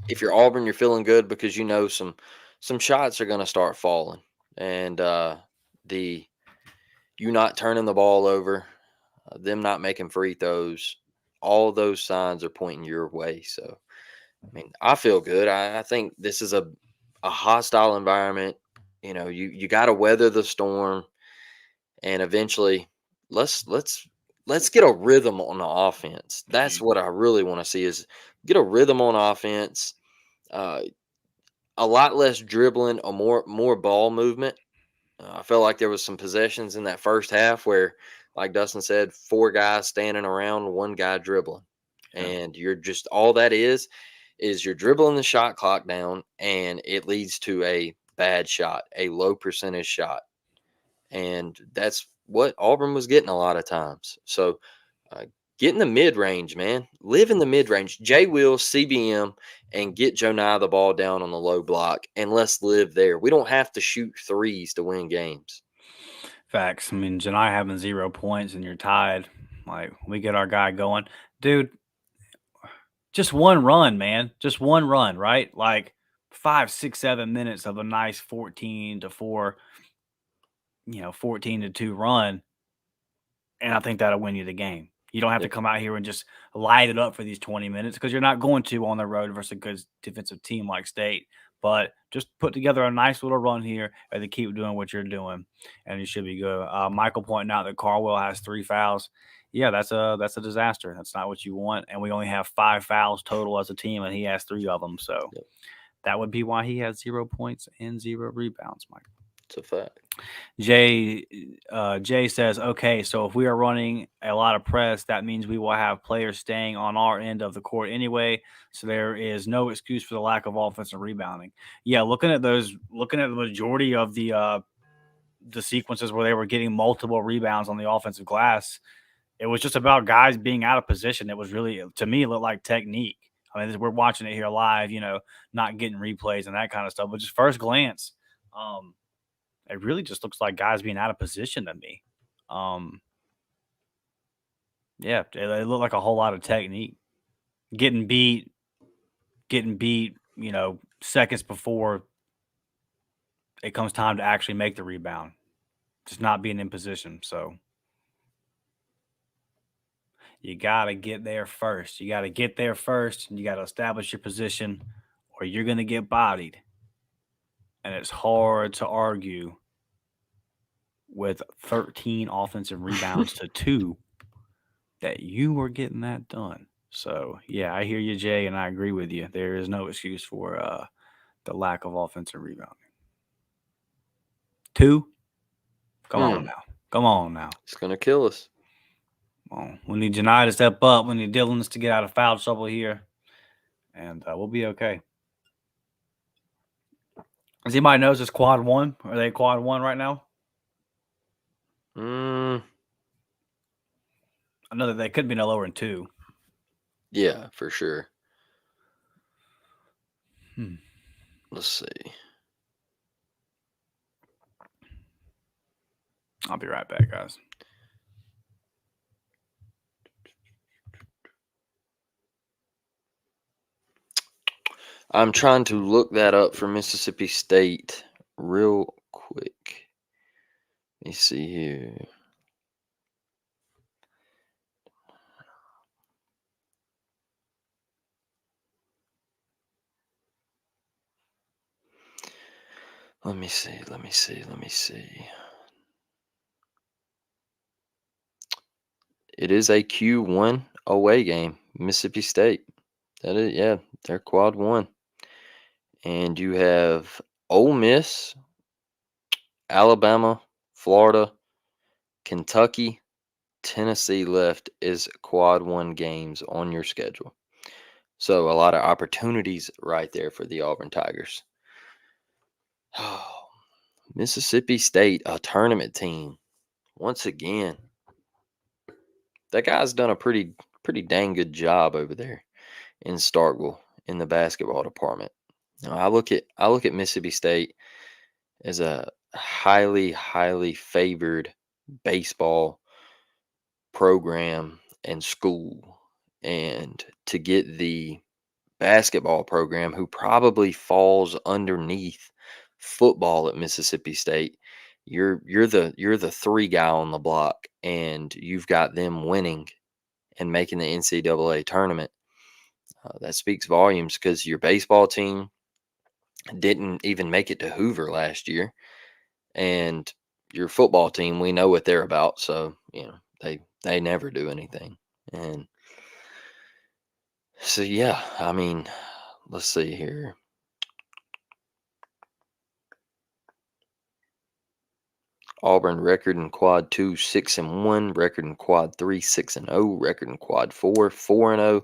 if you're Auburn, you're feeling good because some shots are going to start falling, and the you not turning the ball over, them not making free throws, all those signs are pointing your way. So, I mean, I feel good. I think this is a hostile environment. You got to weather the storm, and eventually, let's get a rhythm on the offense. That's what I really want to see is get a rhythm on offense. Uh, a lot less dribbling, a more ball movement. I felt like there was some possessions in that first half where, like Dustin said, 4 guys standing around, 1 guy dribbling, Yeah. and you're just all that is you're dribbling the shot clock down, and it leads to a bad shot, a low percentage shot, and that's what Auburn was getting a lot of times. So. Get in the mid range, man. Live in the mid range. J. Will, CBM, and get Jonah the ball down on the low block, and let's live there. We don't have to shoot threes to win games. Facts. I mean, Janai having 0 points and you're tied. Like, we get our guy going. Dude, just one run, man. Just one run, right? Like 5, 6, 7 minutes of a nice 14-4, 14-2 run. And I think that'll win you the game. You don't have to come out here and just light it up for these 20 minutes because you're not going to on the road versus a good defensive team like State. But just put together a nice little run here and then keep doing what you're doing, and you should be good. Michael pointing out that Carwell has 3 fouls. Yeah, that's a disaster. That's not what you want. And we only have 5 fouls total as a team, and he has 3 of them. So that would be why he has 0 points and 0 rebounds, Michael. It's a fact. Jay says, okay, so if we are running a lot of press, that means we will have players staying on our end of the court anyway. So there is no excuse for the lack of offensive rebounding. Yeah, looking at the majority of the sequences where they were getting multiple rebounds on the offensive glass, it was just about guys being out of position. It was really, to me, it looked like technique. I mean, we're watching it here live, not getting replays and that kind of stuff, but just first glance, it really just looks like guys being out of position to me. Yeah, it looked like a whole lot of technique. Getting beat, seconds before it comes time to actually make the rebound. Just not being in position. So you got to get there first. You got to get there first, and you got to establish your position, or you're going to get bodied. And it's hard to argue with 13 offensive rebounds to 2 that you were getting that done. So, yeah, I hear you, Jay, and I agree with you. There is no excuse for the lack of offensive rebounding. 2? Come on now. Come on now. It's going to kill us. We need Janai to step up. We need Dylan to get out of foul trouble here, and we'll be okay. Does anybody knows it's quad 1? Are they quad 1 right now? I know that they could be no lower than 2. Yeah, for sure. Let's see. I'll be right back, guys. I'm trying to look that up for Mississippi State real quick. Let me see here. Let me see. It is a Q1 away game. Mississippi State. That is, yeah, they're quad one. And you have Ole Miss, Alabama, Florida, Kentucky, Tennessee left is quad one games on your schedule. So a lot of opportunities right there for the Auburn Tigers. Mississippi State, a tournament team. Once again, that guy's done a pretty dang good job over there in Starkville in the basketball department. Now, I look at Mississippi State as a highly favored baseball program and school, and to get the basketball program who probably falls underneath football at Mississippi State. You're the three guy on the block, and you've got them winning and making the NCAA tournament. That speaks volumes, because your baseball team didn't even make it to Hoover last year, and your football team, we know what they're about. So they never do anything. And so yeah, I mean, let's see here. Auburn record in quad 2, 6-1, record in quad 3, 6-0, record in quad 4, 4-0,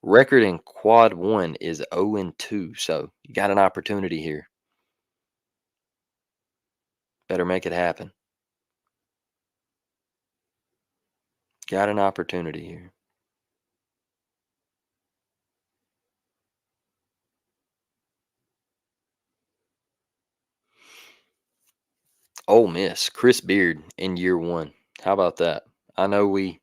record in quad 1 is 0-2. So you got an opportunity here. Better make it happen. Got an opportunity here. Ole Miss, Chris Beard in year 1. How about that? I know we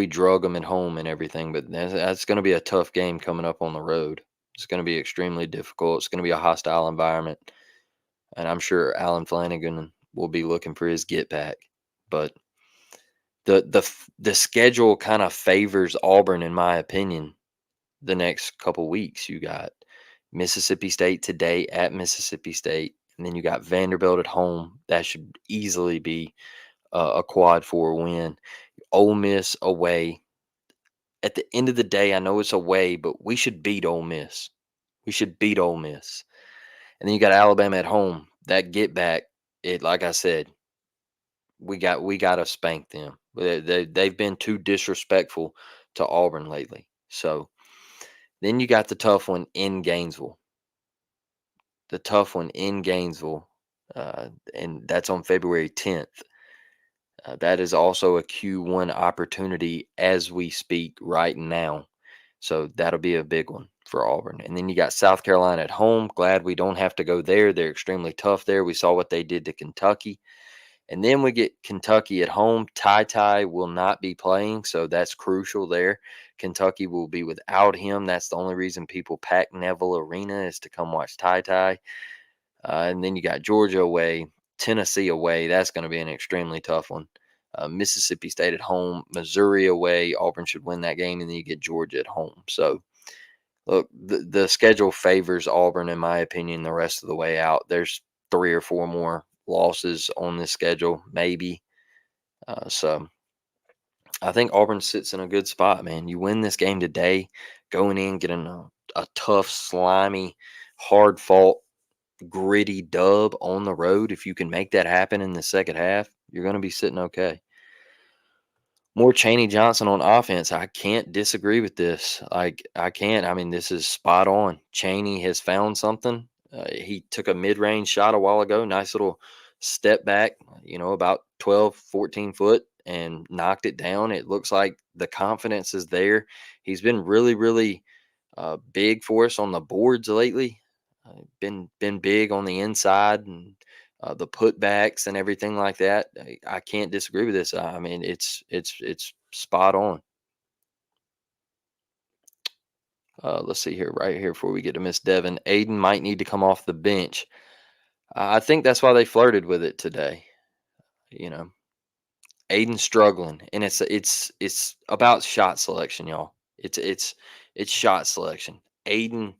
drug them at home and everything, but that's going to be a tough game coming up on the road. It's going to be extremely difficult. It's going to be a hostile environment, and I'm sure Alan Flanagan will be looking for his get back. But the schedule kind of favors Auburn, in my opinion. The next couple weeks, you got Mississippi State today at Mississippi State, and then you got Vanderbilt at home. That should easily be a quad 4 win. Ole Miss away. At the end of the day, I know it's away, but we should beat Ole Miss. We should beat Ole Miss. And then you got Alabama at home. That get back, like I said, we got to spank them. They've been too disrespectful to Auburn lately. So then you got the tough one in Gainesville. The tough one in Gainesville, and that's on February 10th. That is also a Q1 opportunity as we speak right now. So that'll be a big one for Auburn. And then you got South Carolina at home. Glad we don't have to go there. They're extremely tough there. We saw what they did to Kentucky. And then we get Kentucky at home. Ty will not be playing, so that's crucial there. Kentucky will be without him. That's the only reason people pack Neville Arena, is to come watch Ty. And then you got Georgia away, Tennessee away. That's going to be an extremely tough one. Mississippi State at home, Missouri away. Auburn should win that game, and then you get Georgia at home. So, look, the schedule favors Auburn, in my opinion, the rest of the way out. There's 3 or 4 more losses on this schedule, maybe. So I think Auburn sits in a good spot, man. You win this game today, going in, getting a tough, slimy, hard-fought, gritty dub on the road. If you can make that happen in the second half, you're going to be sitting okay. More Chaney Johnson on offense. I can't disagree with this. I can't. I mean, this is spot on. Chaney has found something. He took a mid-range shot a while ago. Nice little step back, about 12, 14 foot, and knocked it down. It looks like the confidence is there. He's been really big for us on the boards lately. Been big on the inside and the putbacks and everything like that. I can't disagree with this. I mean, it's spot on. Let's see here, right here before we get to Miss Devon. Aiden might need to come off the bench. I think that's why they flirted with it today. Aiden's struggling, and it's about shot selection, y'all. It's shot selection. Aiden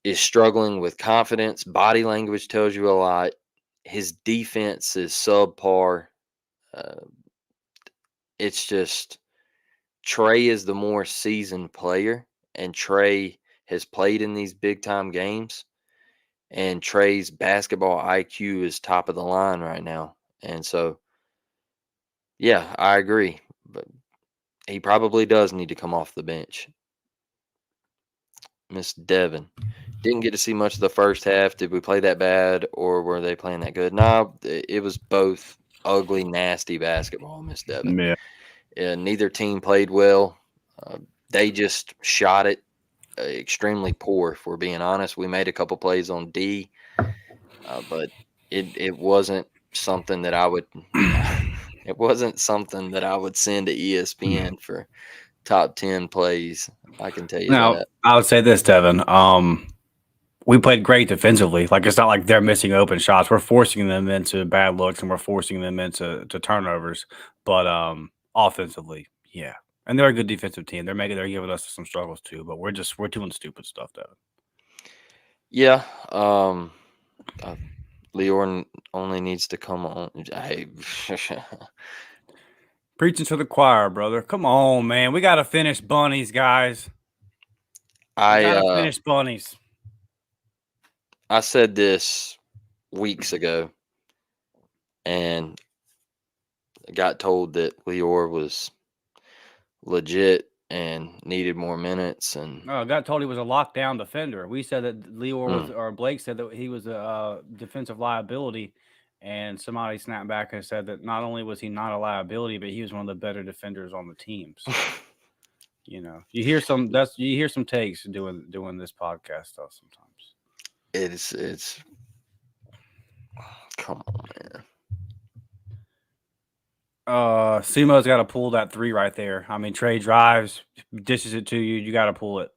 is struggling with confidence. Body language tells you a lot. His defense is subpar. It's just Trey is the more seasoned player, and Trey has played in these big time games. And Trey's basketball IQ is top of the line right now. And so, yeah, I agree. But he probably does need to come off the bench. Miss Devon. Didn't get to see much of the first half. Did we play that bad or were they playing that good? No, it was both ugly, nasty basketball, Miss Devon. Yeah. Neither team played well. They just shot it extremely poor, if we're being honest. We made a couple plays on D, but it wasn't something that I would it wasn't something that I would send to ESPN for top 10 plays. I can tell you Now, that. I would say this, Devin. We played great defensively. Like, it's not like they're missing open shots. We're forcing them into bad looks and we're forcing them into turnovers. But offensively, yeah. And they're a good defensive team. They're giving us some struggles too. But we're doing stupid stuff, Devin. Yeah. Leor only needs to come on. Hey. Preaching to the choir, brother. Come on, man. We got to finish bunnies, guys. We got to finish bunnies. I said this weeks ago and got told that Leor was legit and needed more minutes. And I got told he was a lockdown defender. We said that Leor was, or Blake said that he was a defensive liability. And somebody snapped back and said that not only was he not a liability, but he was one of the better defenders on the team. So, you hear some takes doing this podcast stuff sometimes. It's come on, man. Simo's got to pull that three right there. I mean, Trey drives, dishes it to you. You got to pull it.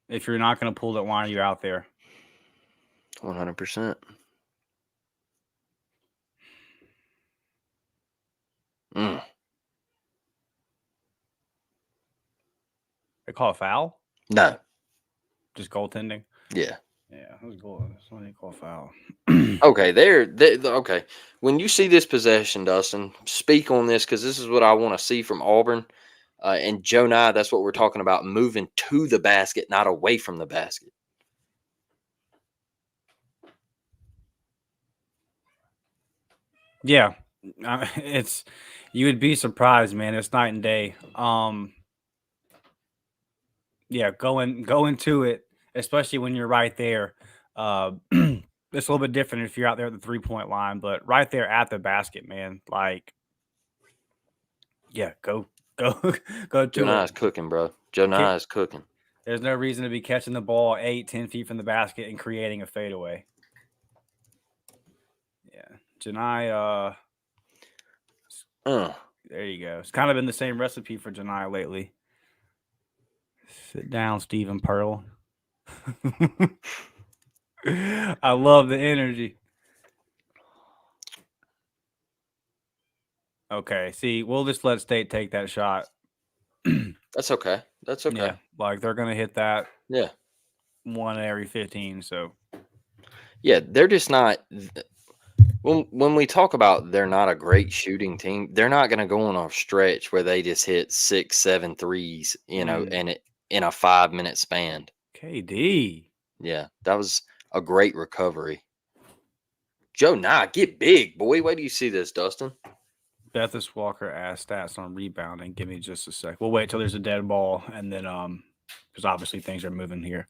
If you're not going to pull it, why are you out there? 100%. They call a foul? No. Just goaltending? Yeah. Yeah, it was goal. That's why they call a foul. Okay, okay. When you see this possession, Dustin, speak on this because this is what I want to see from Auburn. And Joe Nye, that's what we're talking about, moving to the basket, not away from the basket. Yeah, you would be surprised, man. It's night and day. Yeah, going to it, especially when you're right there. It's a little bit different if you're out there at the 3-point line, but right there at the basket, man. Like, yeah, go to Joe Nye is cooking, bro. Joe Nye is cooking. There's no reason to be catching the ball 8-10 feet from the basket and creating a fadeaway. Yeah, Janai. There you go. It's kind of been the same recipe for Janai lately. Sit down, Stephen Pearl. I love the energy. Okay, see, we'll just let State take that shot. That's okay. That's okay. Yeah, like they're gonna hit that. Yeah. 1 every 15. So. Yeah, they're just not. When we talk about they're not a great shooting team, they're not going to go on a stretch where they just hit 6, 7 threes, and in a 5-minute span. KD. Yeah, that was a great recovery. Joe Nye, get big, boy. Wait do you see this, Dustin? Bethis Walker asked stats on rebounding. Give me just a sec. We'll wait till there's a dead ball, and then because obviously things are moving here.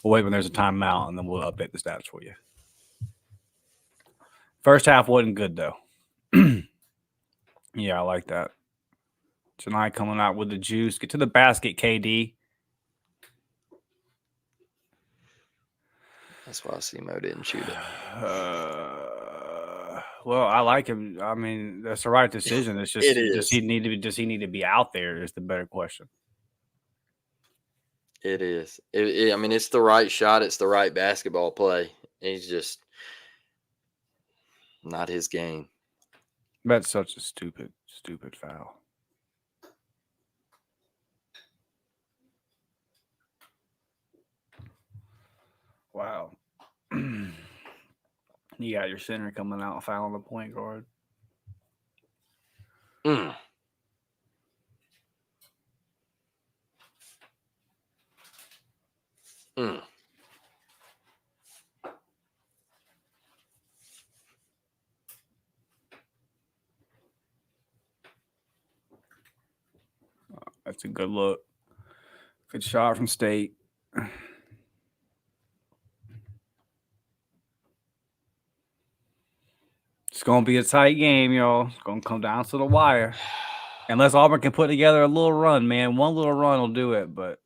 We'll wait when there's a timeout, and then we'll update the stats for you. First half wasn't good, though. Yeah, I like that. Tonight coming out with the juice. Get to the basket, KD. That's why Simo didn't shoot it. Well, I like him. I mean, that's the right decision. It's just, does he need to be out there is the better question. It is. I mean, it's the right shot. It's the right basketball play. He's just not his game. That's such a stupid foul. Wow. You got your center coming out fouling the point guard. Mm. That's a good look. Good shot from State. It's going to be a tight game, y'all. It's going to come down to the wire. Unless Auburn can put together a little run, man. One little run will do it, but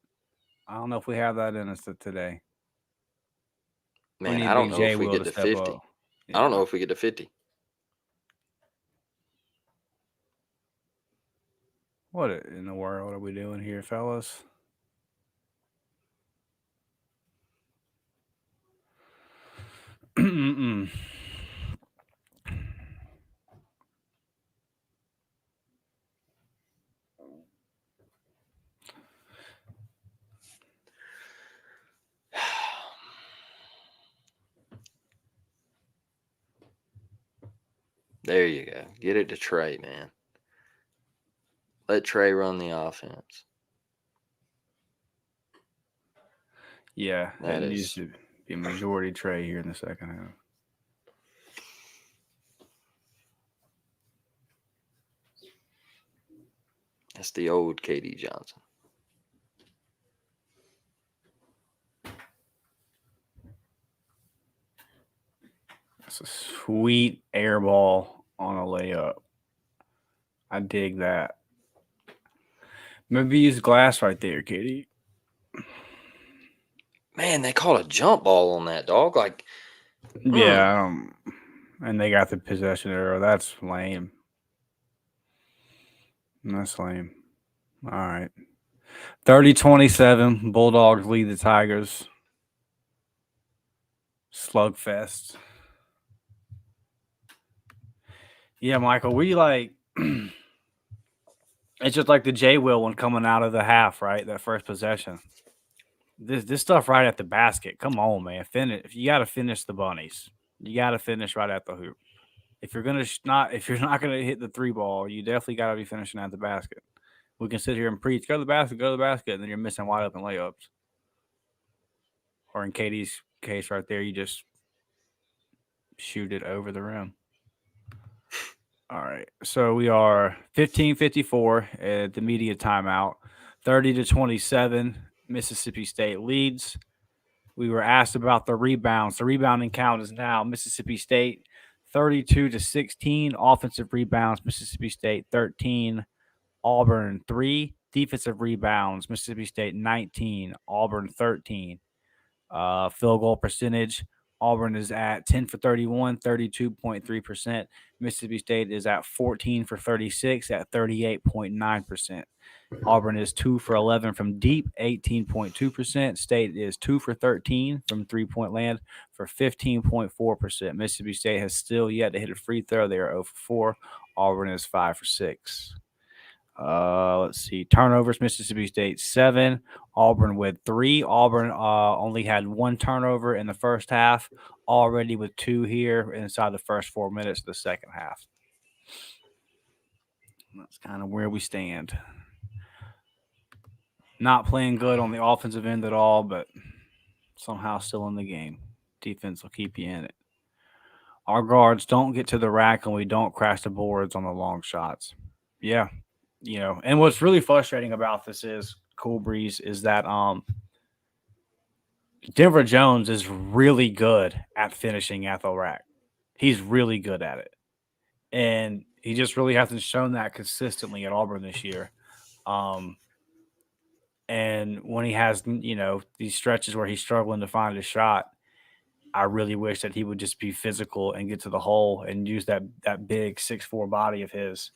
I don't know if we have that in us today. Man, I don't know if we get to 50. Yeah. I don't know if we get to 50. What in the world are we doing here, fellas? There you go. Get it to Trey, man. Let Trey run the offense. Yeah, That it is- needs to be a majority Trey here in the second half. That's the old KD Johnson. That's a sweet air ball on a layup. I dig that. Maybe use glass right there, Katie. Man, they called a jump ball on that, dog. Like, Yeah, and they got the possession arrow. That's lame. That's lame. All right. 30-27. Bulldogs lead the Tigers. Slugfest. Yeah, Michael, we like it's just like the J Will one coming out of the half, right? That first possession. This stuff right at the basket. Come on, man. Finish. If you got to finish the bunnies, you got to finish right at the hoop. If you're not gonna hit the three ball, you definitely got to be finishing at the basket. We can sit here and preach, go to the basket, and then you're missing wide open layups. Or in Katie's case, right there, you just shoot it over the rim. All right, so we are 15:54 at the media timeout. 30-27, Mississippi State leads. We were asked about the rebounds. The rebounding count is now Mississippi State 32-16. Offensive rebounds, Mississippi State 13. Auburn 3. Defensive rebounds, Mississippi State 19. Auburn 13. Field goal percentage, Auburn is at 10 for 31, 32.3%. Mississippi State is at 14 for 36 at 38.9%. Auburn is 2 for 11 from deep, 18.2%. State is 2 for 13 from three-point land for 15.4%. Mississippi State has still yet to hit a free throw. They are 0 for 4. Auburn is 5 for 6. Let's see. Turnovers, Mississippi State 7. Auburn with 3. Auburn only had 1 turnover in the first half, already with 2 here inside the first 4 minutes of the second half. That's kind of where we stand. Not playing good on the offensive end at all, but somehow still in the game. Defense will keep you in it. Our guards don't get to the rack and we don't crash the boards on the long shots. Yeah. And what's really frustrating about this is, Cool Breeze, is that Denver Jones is really good at finishing at the rack. He's really good at it. And he just really hasn't shown that consistently at Auburn this year. And when he has, these stretches where he's struggling to find a shot, I really wish that he would just be physical and get to the hole and use that big 6'4" body of his.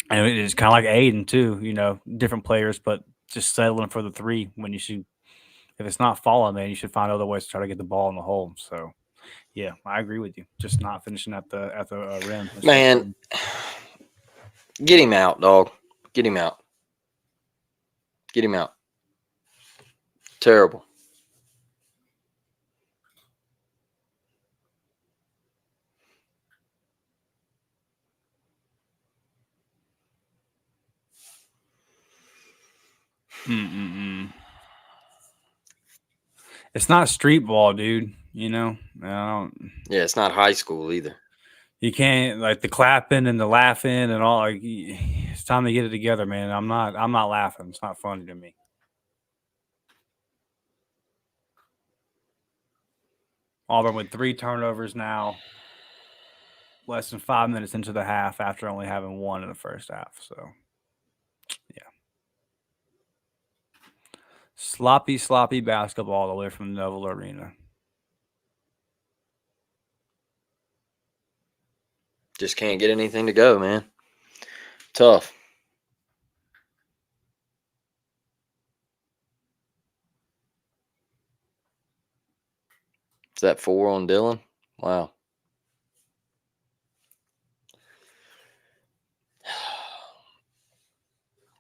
And it is kind of like Aiden too, different players, but just settling for the three when you should. If it's not falling, man, you should find other ways to try to get the ball in the hole. So, yeah, I agree with you. Just not finishing at the rim. Man, get him out, dog. Get him out. Get him out. Terrible. It's not street ball, dude. You know, I don't. Yeah, it's not high school either. You can't like the clapping and the laughing and all. Like, it's time to get it together, man. I'm not laughing. It's not funny to me. Auburn with 3 turnovers now. Less than 5 minutes into the half after only having 1 in the first half. So, yeah. Sloppy basketball all the way from the Noble Arena. Just can't get anything to go, man. Tough. Is that 4 on Dylan? Wow.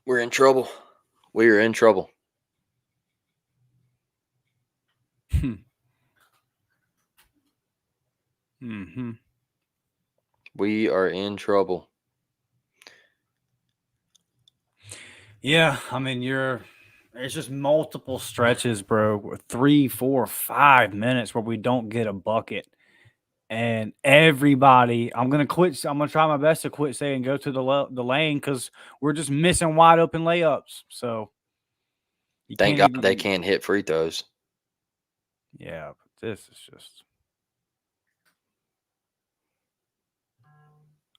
We're in trouble. We are in trouble. Mm-hmm. We are in trouble. Yeah, I mean, it's just multiple stretches, bro. 3, 4, 5 minutes where we don't get a bucket. And everybody, I'm gonna try my best to quit saying go to the lane because we're just missing wide open layups. So Thank God they can't hit free throws. Yeah, but this is just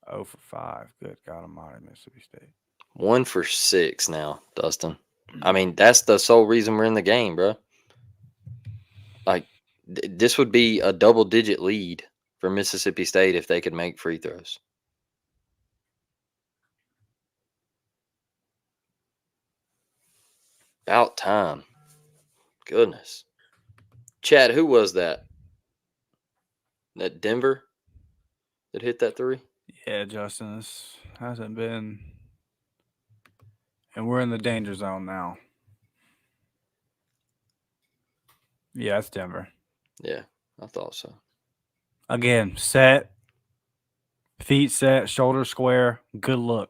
0 for 5. Good God Almighty, Mississippi State. 1 for 6 now, Dustin. I mean, that's the sole reason we're in the game, bro. Like, this would be a double-digit lead for Mississippi State if they could make free throws. About time. Goodness. Chad, who was that? That Denver that hit that 3? Yeah, Justin, this hasn't been. And we're in the danger zone now. Yeah, it's Denver. Yeah, I thought so. Again, set, feet set, shoulder square, good look.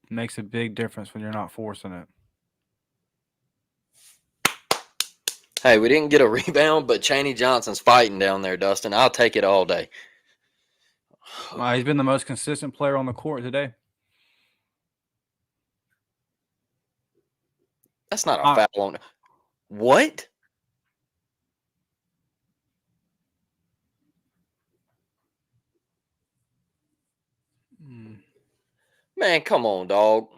Makes a big difference when you're not forcing it. Hey, we didn't get a rebound, but Chaney Johnson's fighting down there, Dustin. I'll take it all day. He's been the most consistent player on the court today. That's not a foul on it. What? Man, come on, dog.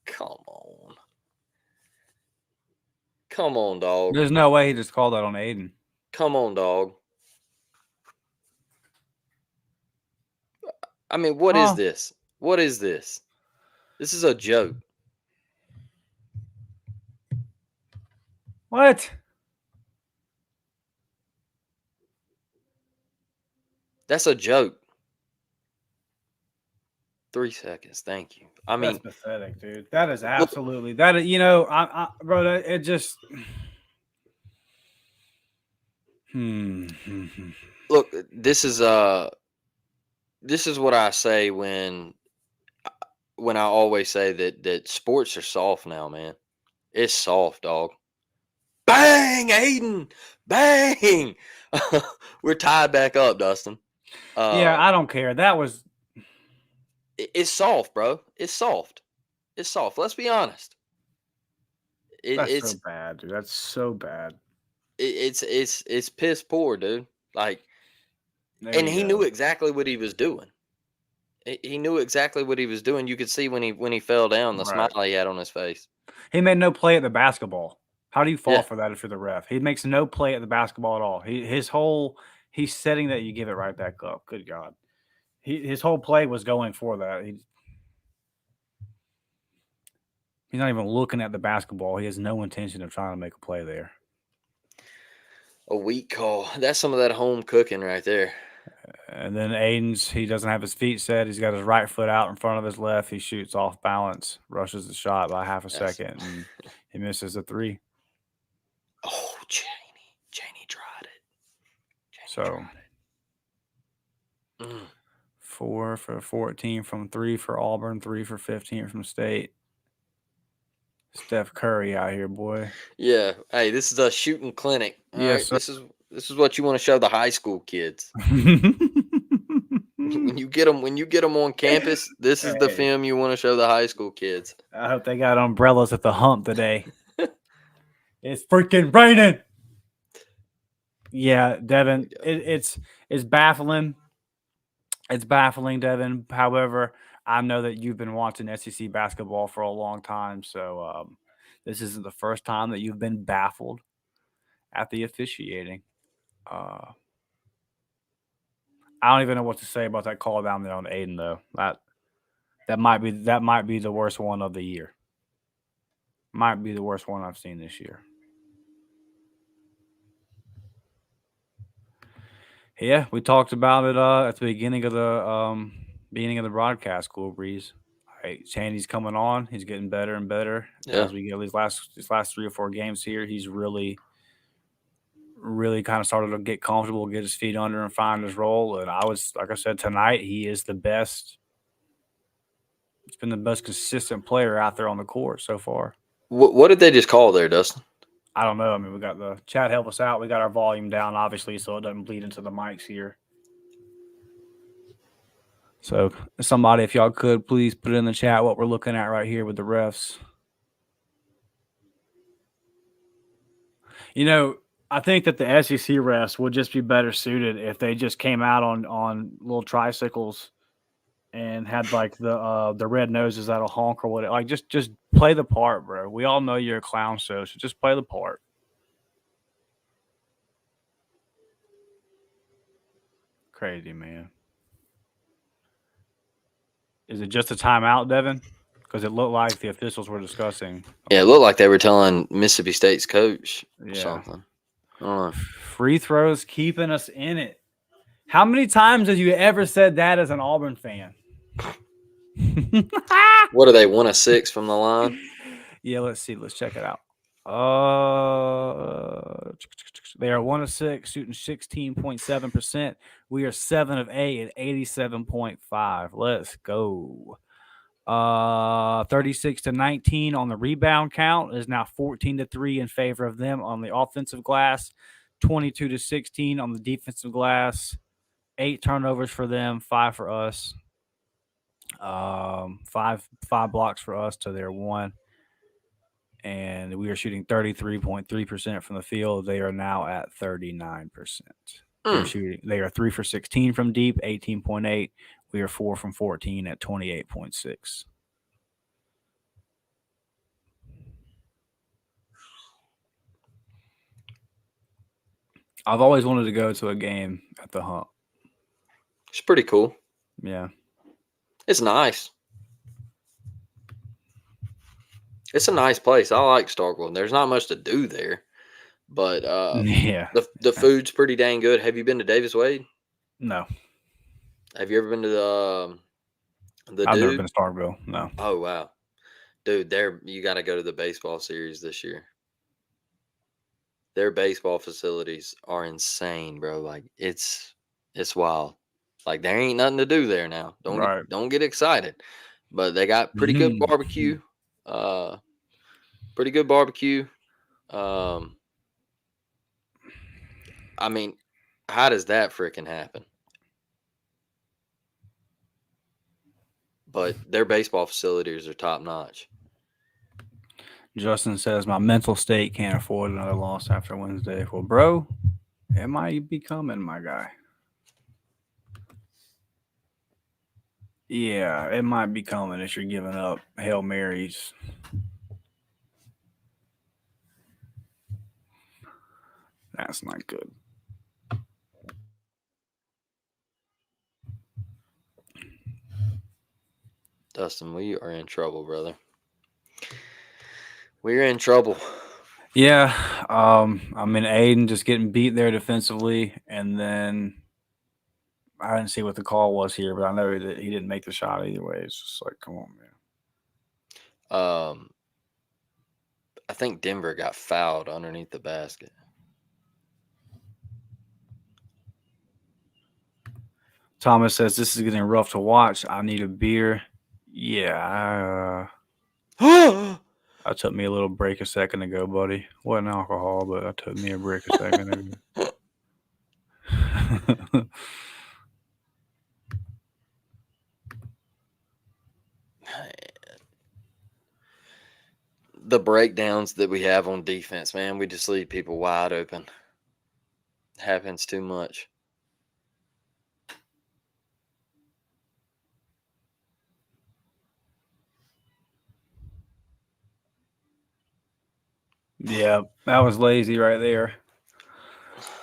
Come on. Come on, dog. There's no way he just called that on Aiden. Come on, dog. I mean, what is this? What is this? This is a joke. What? That's a joke. 3 seconds. Thank you. I mean, that's pathetic, dude. That is absolutely bro. It just. Look, this is what I say when I always say that sports are soft now, man. It's soft, dog. Bang, Aiden. Bang. We're tied back up, Dustin. Yeah, I don't care. That was. It's soft, bro. It's soft. It's soft. Let's be honest. It's so bad, dude. That's so bad. It's piss poor, dude. Like, and he knew exactly what he was doing. He knew exactly what he was doing. You could see when he fell down, the smile he had on his face. He made no play at the basketball. How do you fall for that if you're the ref? He makes no play at the basketball at all. He's setting that you give it right back up. Good God. His whole play was going for that. He's not even looking at the basketball. He has no intention of trying to make a play there. A weak call. That's some of that home cooking right there. And then he doesn't have his feet set. He's got his right foot out in front of his left. He shoots off balance, rushes the shot by half a second, and he misses a 3. Oh, Chaney tried it. 4 for 14 from 3 for Auburn, 3 for 15 from State. Steph Curry out here, boy. Yeah. Hey, this is a shooting clinic. All right. Yes, sir. This is what you want to show the high school kids. When you get them on campus, this is the Hey. film you want to show the high school kids. I hope they got umbrellas at the hump today. It's freaking raining. Yeah, Devin, it's baffling. It's baffling, Devin. However, I know that you've been watching SEC basketball for a long time, so this isn't the first time that you've been baffled at the officiating. I don't even know what to say about that call down there on Aiden, though. That might be the worst one of the year. Might be the worst one I've seen this year. Yeah, we talked about it at the beginning of the broadcast. Cool Breeze. All right, Chandy's coming on. He's getting better and better as we get these last 3 or 4 games here. He's really kind of started to get comfortable, get his feet under, and find his role. And like I said tonight, he is the best. He's been the best consistent player out there on the court so far. What did they just call there, Dustin? I don't know. I mean, we got the chat help us out. We got our volume down, obviously, so it doesn't bleed into the mics here. So somebody, if y'all could, please put it in the chat what we're looking at right here with the refs. You know, I think that the SEC refs would just be better suited if they just came out on little tricycles and had like the red noses that'll honk or whatever. Like just play the part, bro. We all know you're a clown show, so just play the part. Crazy, man. Is it just a timeout, Devin? Because it looked like the officials were discussing. Yeah, it looked like they were telling Mississippi State's coach or something. I don't know. Free throws keeping us in it. How many times have you ever said that as an Auburn fan? What are they, 1 of 6 from the line? Yeah, let's see. Let's check it out. They are 1 of 6, shooting 16.7%. We are 7 of 8 at 87.5. Let's go. 36-19 on the rebound count is now 14-3 in favor of them on the offensive glass. 22-16 on the defensive glass. 8 turnovers for them, 5 for us. 5 blocks for us to their 1. And we are shooting 33.3% from the field. They are now at 39%. They are 3 for 16 from deep, 18.8. We are 4 from 14 at 28.6. I've always wanted to go to a game at the Hump. It's pretty cool. Yeah. It's nice. It's a nice place. I like Starkville. There's not much to do there, but the food's pretty dang good. Have you been to Davis Wade? No. Have you ever been to the I've Dude? never been to Starkville. No. Oh wow, dude, you got to go to the baseball series this year. Their baseball facilities are insane, bro. Like it's wild. Like there ain't nothing to do there now. Don't get excited, but they got pretty good barbecue. Pretty good barbecue. I mean, how does that freaking happen? But their baseball facilities are top notch. Justin says my mental state can't afford another loss after Wednesday. Well, bro, it might be coming, my guy. Yeah, it might be coming if you're giving up Hail Marys. That's not good. Dustin, we are in trouble, brother. We're in trouble. Yeah. I mean, Aiden just getting beat there defensively, and then I didn't see what the call was here, but I know that he didn't make the shot either way. It's just like, come on, man. I think Denver got fouled underneath the basket. Thomas says this is getting rough to watch. I need a beer. Yeah, I took me a little break a second ago, buddy. Wasn't alcohol, but I took me a break a second ago. The breakdowns that we have on defense, man, we just leave people wide open. It happens too much. Yeah, that was lazy right there.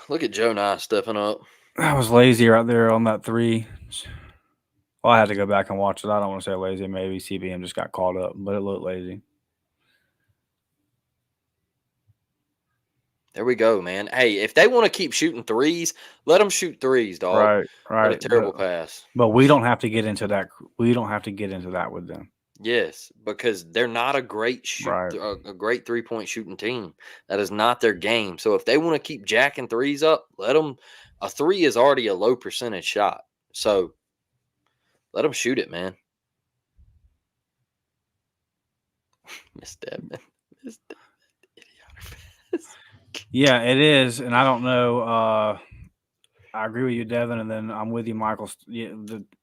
Look at Joe Nye stepping up. That was lazy right there on that 3. Well, I had to go back and watch it. I don't want to say lazy. Maybe CBM just got caught up, but it looked lazy. There we go, man. Hey, if they want to keep shooting threes, let them shoot threes, dog. Right. What a terrible pass. But we don't have to get into that. We don't have to get into that with them. Yes, because they're not a great a great 3-point shooting team. That is not their game. So if they want to keep jacking threes up, let them. A 3 is already a low percentage shot. So let them shoot it, man. Miss Devin. Yeah, it is, and I don't know. I agree with you, Devin, and then I'm with you, Michael. Yeah,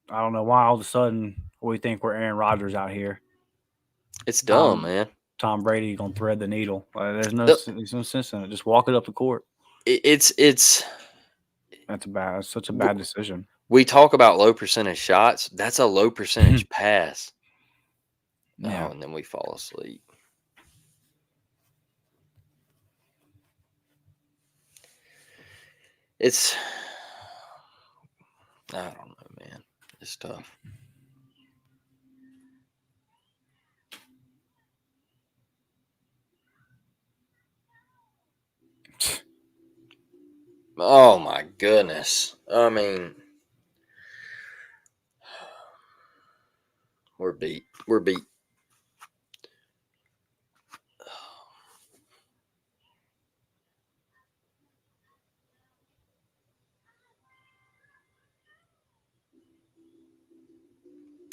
I don't know why all of a sudden we think we're Aaron Rodgers out here. It's dumb, man. Tom Brady gonna thread the needle. There's no sense in it. Just walk it up the court. It's That's such a bad decision. We talk about low percentage shots. That's a low percentage pass. Yeah, and then we fall asleep. I don't know, man. It's tough. Oh my goodness. I mean, we're beat. We're beat.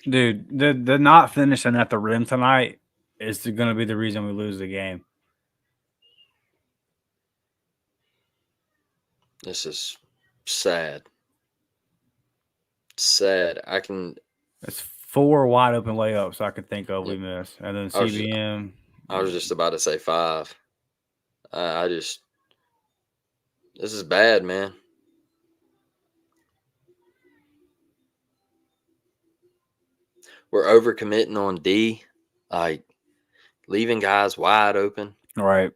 dude, the not finishing at the rim tonight is going to be the reason we lose the game. This is sad. Sad. It's 4 wide open layups I could think of we missed, and then CBM. I was just about to say 5. This is bad, man. We're overcommitting on D, like leaving guys wide open. Right.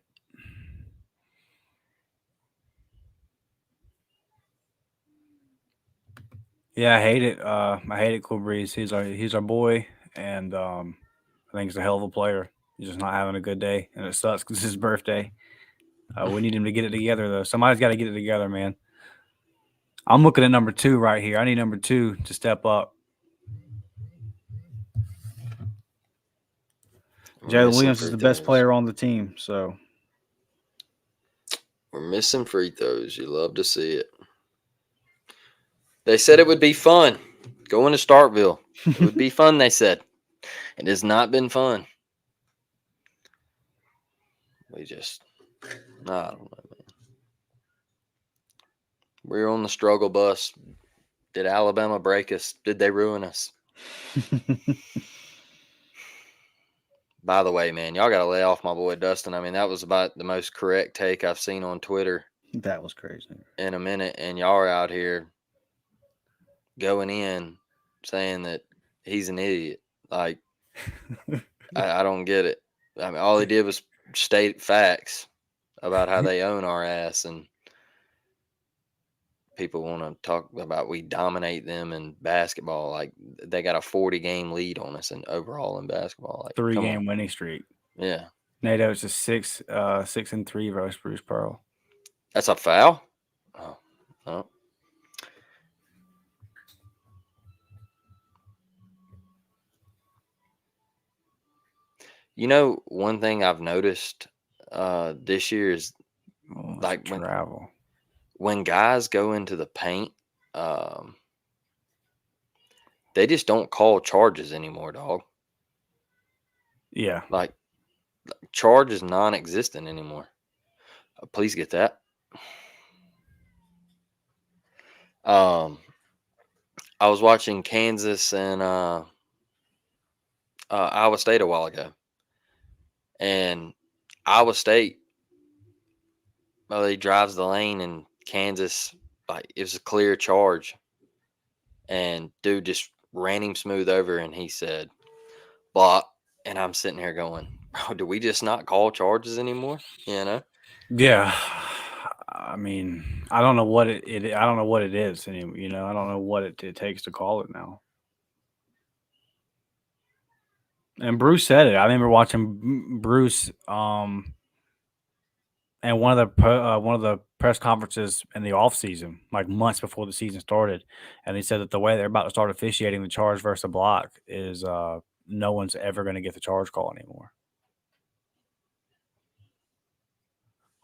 Yeah, I hate it. I hate it, Cool Breeze. He's our boy, and I think he's a hell of a player. He's just not having a good day, and it sucks because it's his birthday. We need him to get it together, though. Somebody's got to get it together, man. I'm looking at number 2 right here. I need number 2 to step up. Jalen Williams is the best player on the team, so we're missing free throws. You love to see it. They said it would be fun going to Starkville. It would be fun, they said. It has not been fun. I don't know, man. We're on the struggle bus. Did Alabama break us? Did they ruin us? By the way, man, y'all got to lay off my boy Dustin. I mean, that was about the most correct take I've seen on Twitter. That was crazy. In a minute, and y'all are out here going in saying that he's an idiot. Like, I don't get it. I mean, all he did was state facts about how they own our ass, and people want to talk about we dominate them in basketball. Like, they got a 40-game lead on us and overall in basketball. Like, 3-game winning streak. Yeah. NATO is just 6-3 versus Bruce Pearl. That's a foul? Oh. You know, one thing I've noticed this year is like when guys go into the paint, They just don't call charges anymore, dog. Yeah. Like, charge is non-existent anymore. Please get that. I was watching Kansas and Iowa State a while ago, and Iowa State, well, he drives the lane, and Kansas, like, it was a clear charge, and dude just ran him smooth over, and he said, "Block," and I'm sitting here going, "Bro, do we just not call charges anymore?" You know? Yeah. I mean, I don't know what it I don't know what it is anymore. You know, I don't know what it takes to call it now. And Bruce said it. I remember watching Bruce and one of the press conferences in the off season, like months before the season started, and he said that the way they're about to start officiating the charge versus a block is no one's ever going to get the charge call anymore.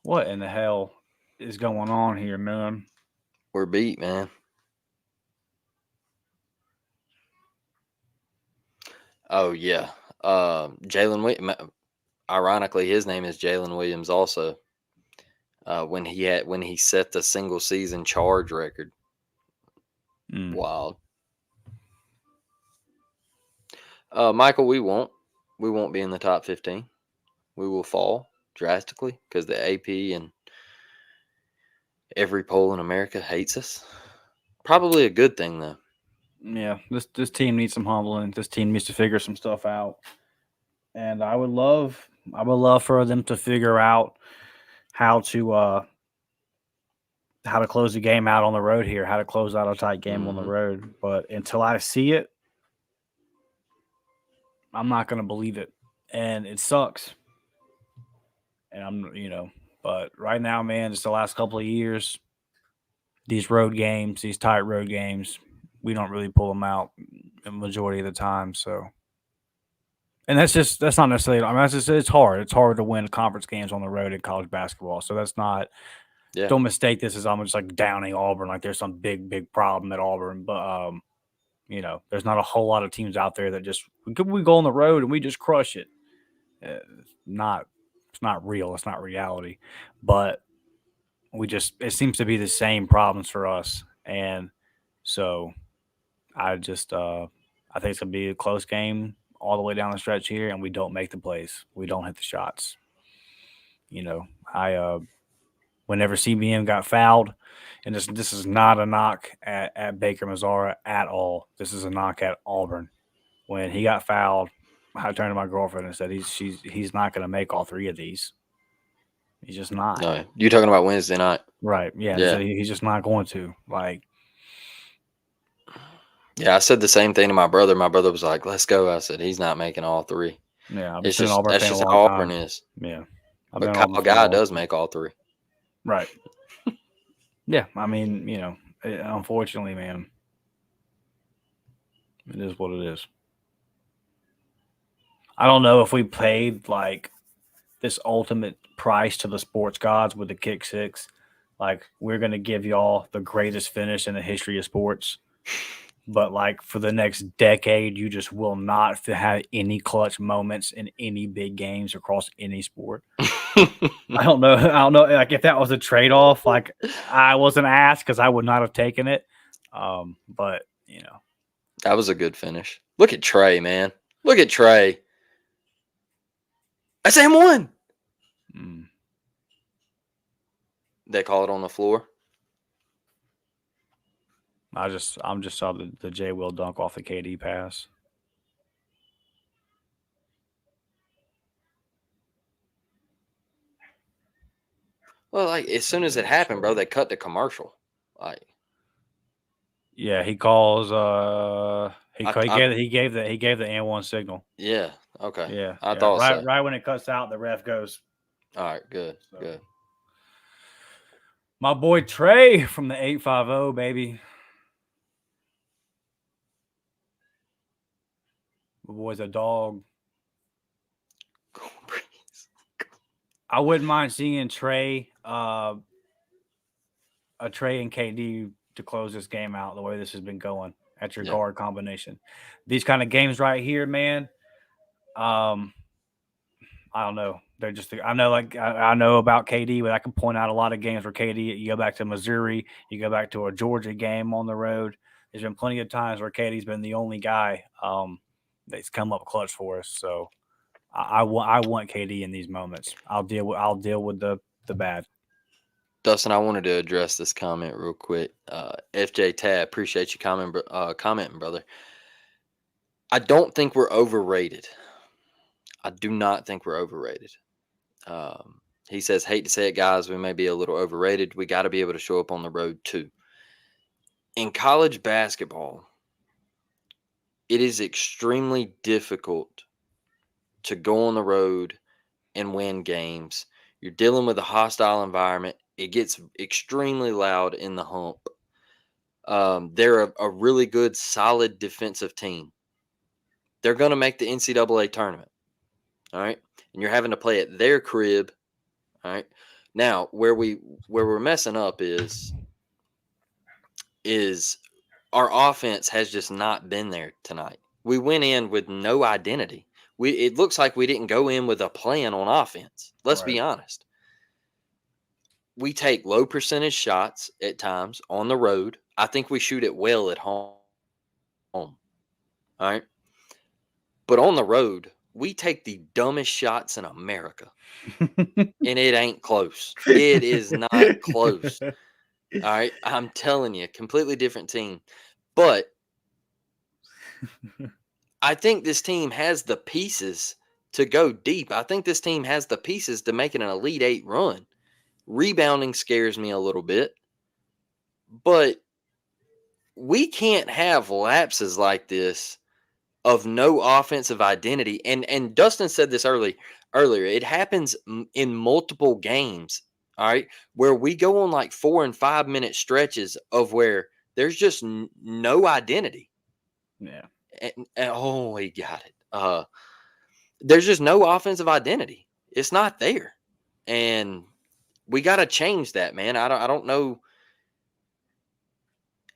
What in the hell is going on here, man? We're beat, man. Oh yeah, Jalen Williams. Ironically, his name is Jalen Williams. Also, when he set the single season charge record, wild. Michael, we won't be in the top 15. We will fall drastically because the AP and every poll in America hates us. Probably a good thing though. Yeah, this team needs some humbling. This team needs to figure some stuff out, and I would love for them to figure out how to close the game out on the road here, how to close out a tight game on the road. But until I see it, I'm not going to believe it, and it sucks. And but right now, man, just the last couple of years, these road games, these tight road games, we don't really pull them out the majority of the time. So, and that's not necessarily. I mean, it's hard. It's hard to win conference games on the road in college basketball. So that's not. Yeah. Don't mistake this as I'm just like downing Auburn, like there's some big problem at Auburn. But there's not a whole lot of teams out there that just we go on the road and we just crush it. It's not real. It's not reality. But it seems to be the same problems for us. And so I just I think it's gonna be a close game all the way down the stretch here, and we don't make the plays. We don't hit the shots. Whenever CBM got fouled, and this is not a knock at Baker Mazzara at all. This is a knock at Auburn. When he got fouled, I turned to my girlfriend and said he's not going to make all three of these. He's just not. No, you're talking about Wednesday night, right? Yeah. So he's just not going to. Like, yeah, I said the same thing to my brother. My brother was like, "Let's go." I said, "He's not making all three." Yeah, that's just how Auburn is. Yeah, but Kyle Guy does make all three. Right. Yeah, I mean, unfortunately, man, it is what it is. I don't know if we paid like this ultimate price to the sports gods with the kick six. Like, we're going to give y'all the greatest finish in the history of sports. But, like, for the next decade, you just will not have any clutch moments in any big games across any sport. I don't know. Like, if that was a trade-off, like, I wasn't asked because I would not have taken it. But, that was a good finish. Look at Trey, man. Look at Trey. That's him one. They call it on the floor. I'm just saw the J. Will dunk off the KD pass. Well, like, as soon as it happened, bro, they cut the commercial. Like, yeah, he calls. He gave the N1 signal. Yeah. Okay. Yeah. I thought so. Right when it cuts out, the ref goes. All right. Good. Good. My boy Trey from the 850, baby. My boy's a dog. I wouldn't mind seeing Trey, a Trey and KD to close this game out the way this has been going. at your guard combination. These kind of games right here, man. I don't know. They're just. I know, I know about KD, but I can point out a lot of games where KD. You go back to Missouri, you go back to a Georgia game on the road. There's been plenty of times where KD's been the only guy that's come up clutch for us. So I want KD in these moments. I'll deal with the bad. Dustin, I wanted to address this comment real quick. FJ Tab, appreciate you commenting, brother. I don't think we're overrated. I do not think we're overrated. He says, hate to say it, guys, we may be a little overrated. We got to be able to show up on the road, too. In college basketball, it is extremely difficult to go on the road and win games. You're dealing with a hostile environment. It gets extremely loud in the hump. They're a really good, solid defensive team. They're going to make the NCAA tournament. All right. And you're having to play at their crib. All right. Now, where we're messing up is our offense has just not been there tonight. We went in with no identity. It looks like we didn't go in with a plan on offense. Let's be honest. We take low percentage shots at times on the road. I think we shoot it well at home. All right. But on the road, we take the dumbest shots in America. And it ain't close. It is not close. All right. I'm telling you, completely different team. But I think this team has the pieces to go deep. I think this team has the pieces to make it an Elite Eight run. Rebounding scares me a little bit. But we can't have lapses like this of no offensive identity. And Dustin said this earlier. It happens in multiple games, all right, where we go on like 4 and 5 minute stretches of where there's just no identity. Yeah. And oh, he got it. There's just no offensive identity. It's not there. And we got to change that, man. I don't know.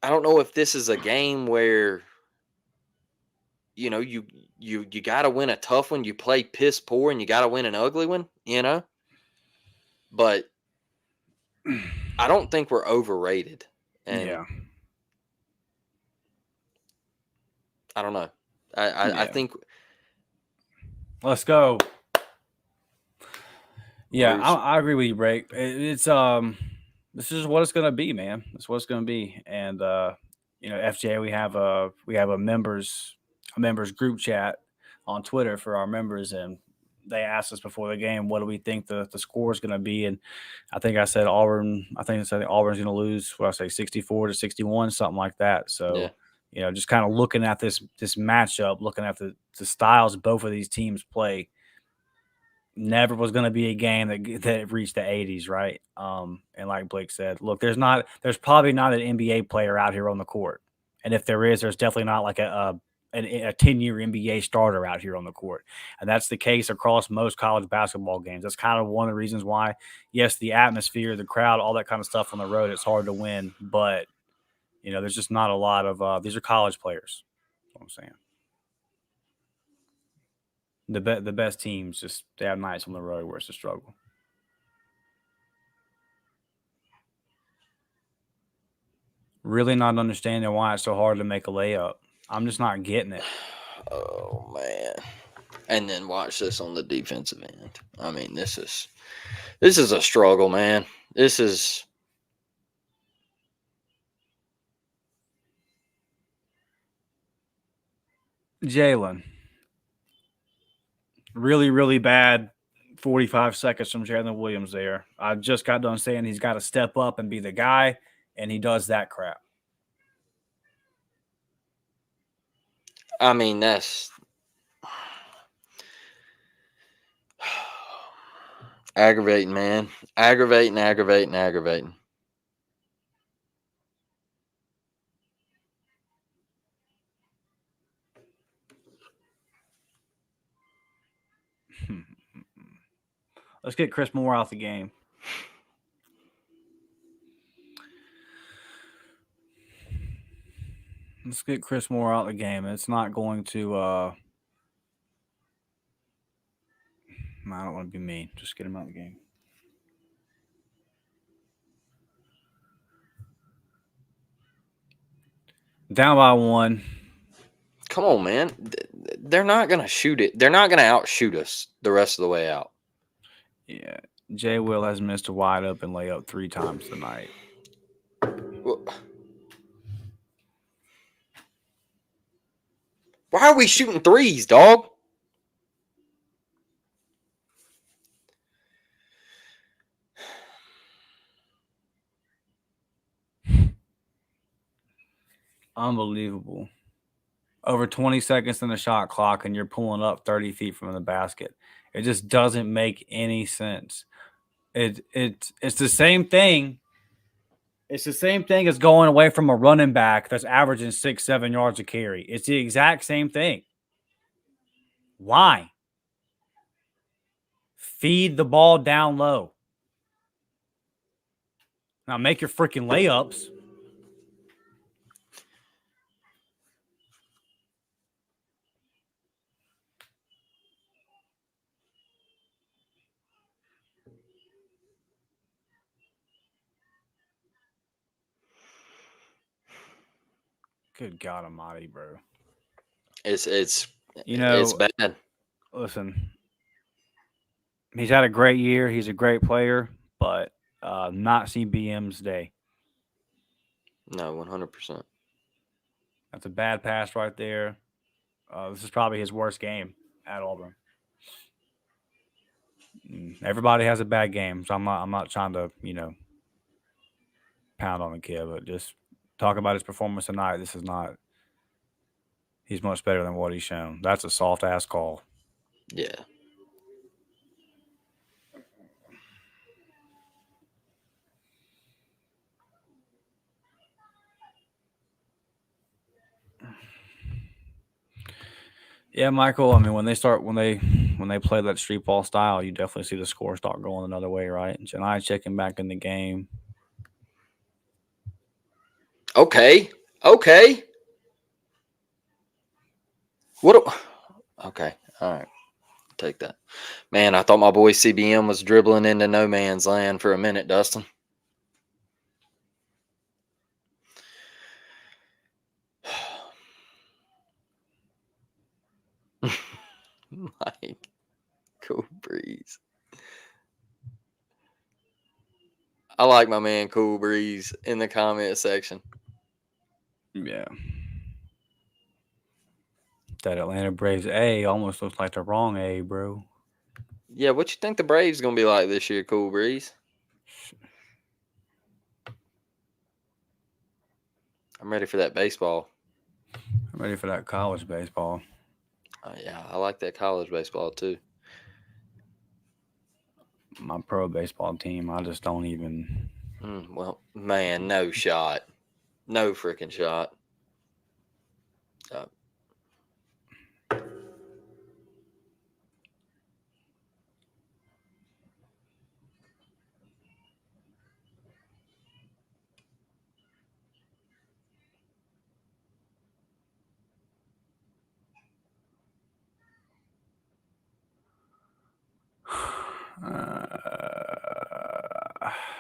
I don't know if this is a game where, you know, you got to win a tough one. You play piss poor and you got to win an ugly one, you know. But I don't think we're overrated. And yeah. I don't know. I think. Let's go. Yeah, I agree with you, Break. It's this is what it's gonna be, man. That's what it's gonna be. And you know, FJ, we have a members group chat on Twitter for our members, and they asked us before the game, what do we think the score is gonna be? And I think I said Auburn. I think I said Auburn's gonna lose. What I say, 64-61, something like that. So. Yeah. You know, just kind of looking at this matchup, looking at the styles both of these teams play, never was going to be a game that reached the 80s, right? And like Blake said, look, there's probably not an NBA player out here on the court, and if there is, there's definitely not like a 10-year NBA starter out here on the court, and that's the case across most college basketball games. That's kind of one of the reasons why, yes, the atmosphere, the crowd, all that kind of stuff on the road, it's hard to win, but you know, there's just not a lot of these are college players. That's what I'm saying. The best teams just they have nights on the road where it's a struggle. Really not understanding why it's so hard to make a layup. I'm just not getting it. Oh man. And then watch this on the defensive end. I mean, this is a struggle, man. This is Jalen. Really, really bad 45 seconds from Jalen Williams there. I just got done saying he's got to step up and be the guy, and he does that crap. I mean, that's aggravating, man. Aggravating. Let's get Chris Moore out the game. Let's get Chris Moore out of the game. It's not going to I don't want to be mean. Just get him out of the game. Down by 1. Come on, man. They're not going to shoot it. They're not going to outshoot us the rest of the way out. Yeah. Jay Will has missed a wide open layup 3 times tonight. Why are we shooting threes, dog? Unbelievable. Over 20 seconds in the shot clock, and you're pulling up 30 feet from the basket. It just doesn't make any sense. It's the same thing. It's the same thing as going away from a running back that's averaging 6-7 yards a carry. It's the exact same thing. Why? Feed the ball down low. Now make your freaking layups. Good God Almighty, bro. It's it's bad. Listen, he's had a great year. He's a great player, but not CBM's day. No, 100%. That's a bad pass right there. This is probably his worst game at Auburn. Everybody has a bad game, so I'm not trying to pound on the kid, but just talk about his performance tonight. This is not. He's much better than what he's shown. That's a soft ass call. Yeah. Yeah, Michael. I mean, when they play that street ball style, you definitely see the score start going another way, right? Janai checking back in the game. Okay. Okay. All right. Take that. Man, I thought my boy CBM was dribbling into no man's land for a minute, Dustin. Mike, Cool Breeze. I like my man Cool Breeze in the comment section. Yeah. That Atlanta Braves A almost looks like the wrong A, bro. Yeah, what you think the Braves gonna be like this year, Cool Breeze? I'm ready for that baseball. I'm ready for that college baseball. Yeah, I like that college baseball too. My pro baseball team, I just don't even. Well, man, no shot. No freaking shot.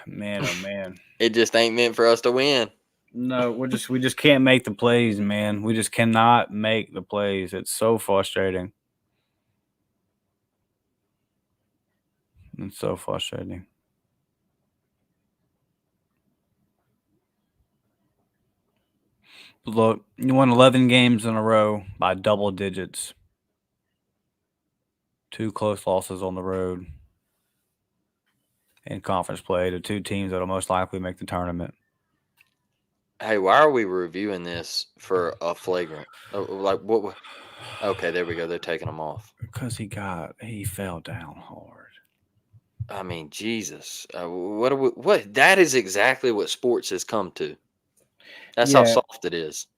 Man, oh man. It just ain't meant for us to win. No, we just can't make the plays, man. We just cannot make the plays. It's so frustrating. It's so frustrating. Look, you won 11 games in a row by double digits. 2 close losses on the road in conference play to 2 teams that will most likely make the tournament. Hey, why are we reviewing this for a flagrant? Like what? Okay, there we go. They're taking them off. Because he fell down hard. I mean, Jesus. What? That is exactly what sports has come to. That's how soft it is.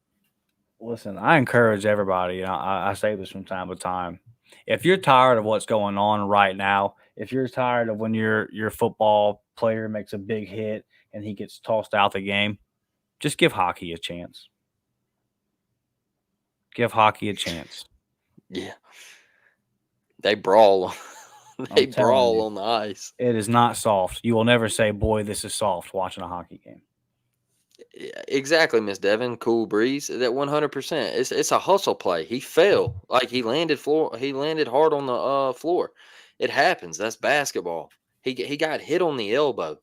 Listen, I encourage everybody, and I say this from time to time. If you're tired of what's going on right now, if you're tired of when your football player makes a big hit and he gets tossed out the game, just give hockey a chance. Give hockey a chance. Yeah. They brawl. They I'm telling brawl you. on the ice. It is not soft. You will never say, boy, this is soft watching a hockey game. Yeah, exactly, Miss Devon. Cool breeze. That 100%. It's a hustle play. He fell. Like he landed hard on the floor. It happens. That's basketball. He got hit on the elbow.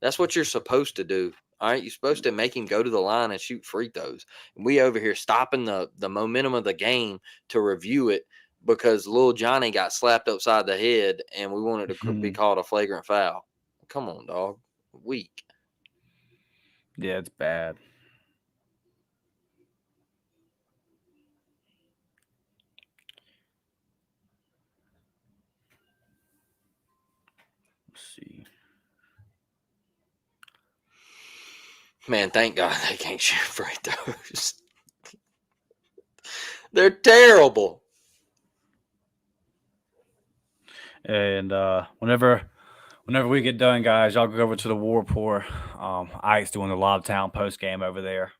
That's what you're supposed to do. All right, you're supposed to make him go to the line and shoot free throws. And we over here stopping the momentum of the game to review it because little Johnny got slapped upside the head and we wanted to be called a flagrant foul. Come on, dog. Weak. Yeah, it's bad. Let's see. Man, thank God they can't shoot free throws. They're terrible. And whenever we get done, guys, y'all go over to the War Report. Ike's doing the Lob Town post game over there.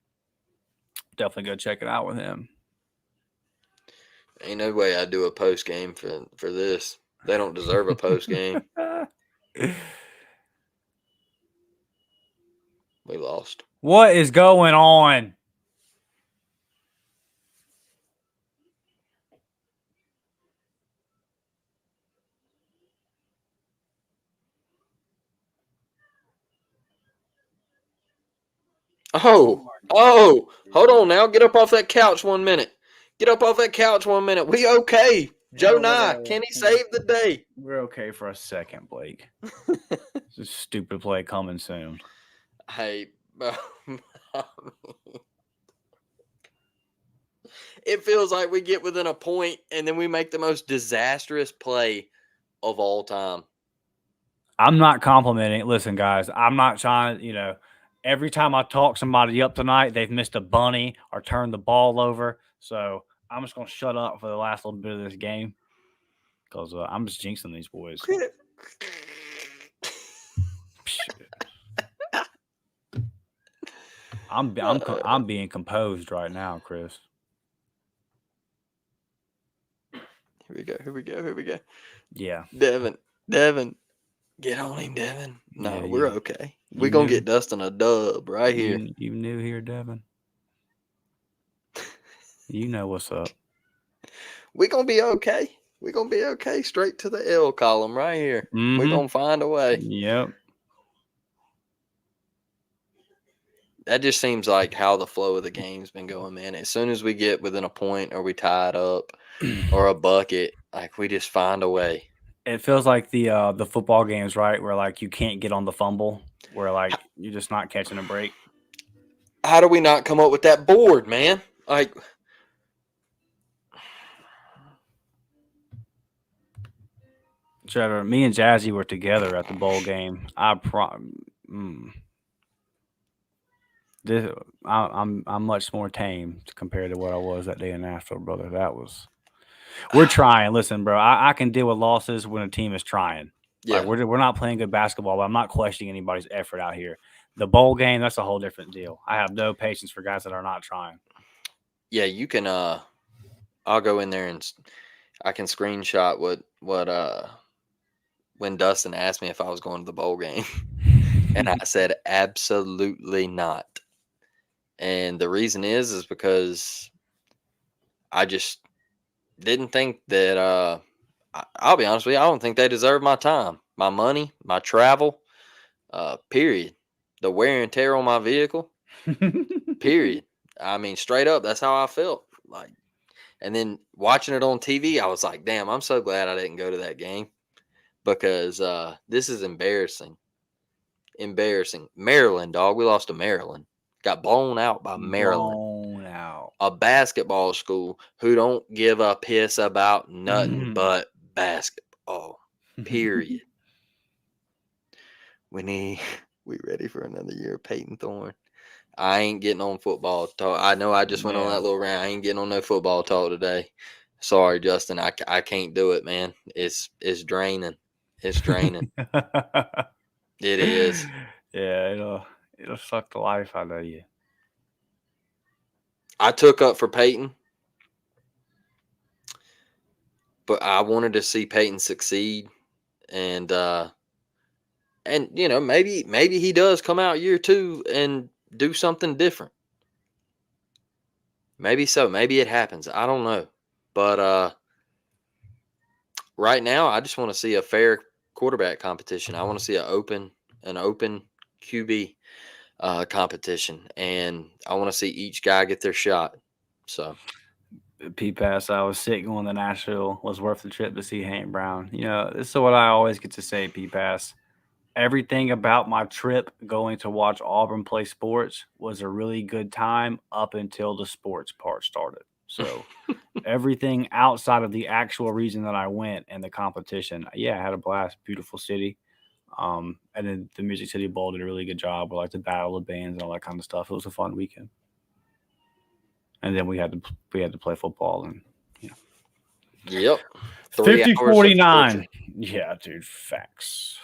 Definitely go check it out with him. Ain't no way I'd do a post game for this. They don't deserve a post game. We lost. What is going on? Oh, hold on now. Get up off that couch 1 minute. Get up off that couch 1 minute. We okay. Joe Nye, can he save the day? We're okay for a second, Blake. It's a stupid play coming soon. Hey, it feels like we get within a point and then we make the most disastrous play of all time. I'm not complimenting. Listen, guys, I'm not trying, every time I talk somebody up tonight, they've missed a bunny or turned the ball over. So I'm just going to shut up for the last little bit of this game because I'm just jinxing these boys. I'm being composed right now, Chris. Here we go. Yeah. Devin. Get on him, Devin. No, Yeah, we're okay. We're going to get Dustin a dub right here. You new here, Devin? You know what's up. We're going to be okay. We're going to be okay. Straight to the L column right here. Mm-hmm. We're going to find a way. Yep. That just seems like how the flow of the game's been going, man. As soon as we get within a point or we tie it up or a bucket, like we just find a way. It feels like the football games, right, where like you can't get on the fumble, where like you're just not catching a break. How do we not come up with that board, man? Like, Trevor, me and Jazzy were together at the bowl game. I'm much more tame compared to what I was that day in Nashville, brother. We're trying. Listen, bro, I can deal with losses when a team is trying. yeah, Like, we're not playing good basketball, but I'm not questioning anybody's effort out here. The bowl game, that's a whole different deal. I have no patience for guys that are not trying. yeah, you can. I'll go in there and I can screenshot what when Dustin asked me if I was going to the bowl game, and I said absolutely not. And the reason is because I just didn't think that. I'll be honest with you, I don't think they deserve my time, my money, my travel. Period. The wear and tear on my vehicle. Period. I mean, straight up, that's how I felt. Like, and then watching it on TV, I was like, damn, I'm so glad I didn't go to that game because this is embarrassing. Embarrassing. Maryland, dog. We lost to Maryland. Got blown out by Maryland. Blown out. A basketball school who don't give a piss about nothing but basketball. Period. We ready for another year of Peyton Thorne. I ain't getting on football talk. I know I just went on that little rant. I ain't getting on no football talk today. Sorry, Justin. I can't do it, man. It's draining. It's draining. It is. Yeah, it'll suck the life out of you. I took up for Peyton but I wanted to see Peyton succeed, and maybe he does come out year 2 and do something different. Maybe so. Maybe it happens. I don't know, but right now I just want to see a fair quarterback competition. I want to see an open QB competition, and I want to see each guy get their shot. So. P-Pass, I was sick going to Nashville. Was worth the trip to see Hank Brown. This is what I always get to say, P-Pass. Everything about my trip going to watch Auburn play sports was a really good time up until the sports part started. So everything outside of the actual reason that I went and the competition, yeah, I had a blast. Beautiful city. And then the Music City Bowl did a really good job with like the battle of bands and all that kind of stuff. It was a fun weekend. And then we had to play football and Yep. 50-49. Yeah, dude, facts.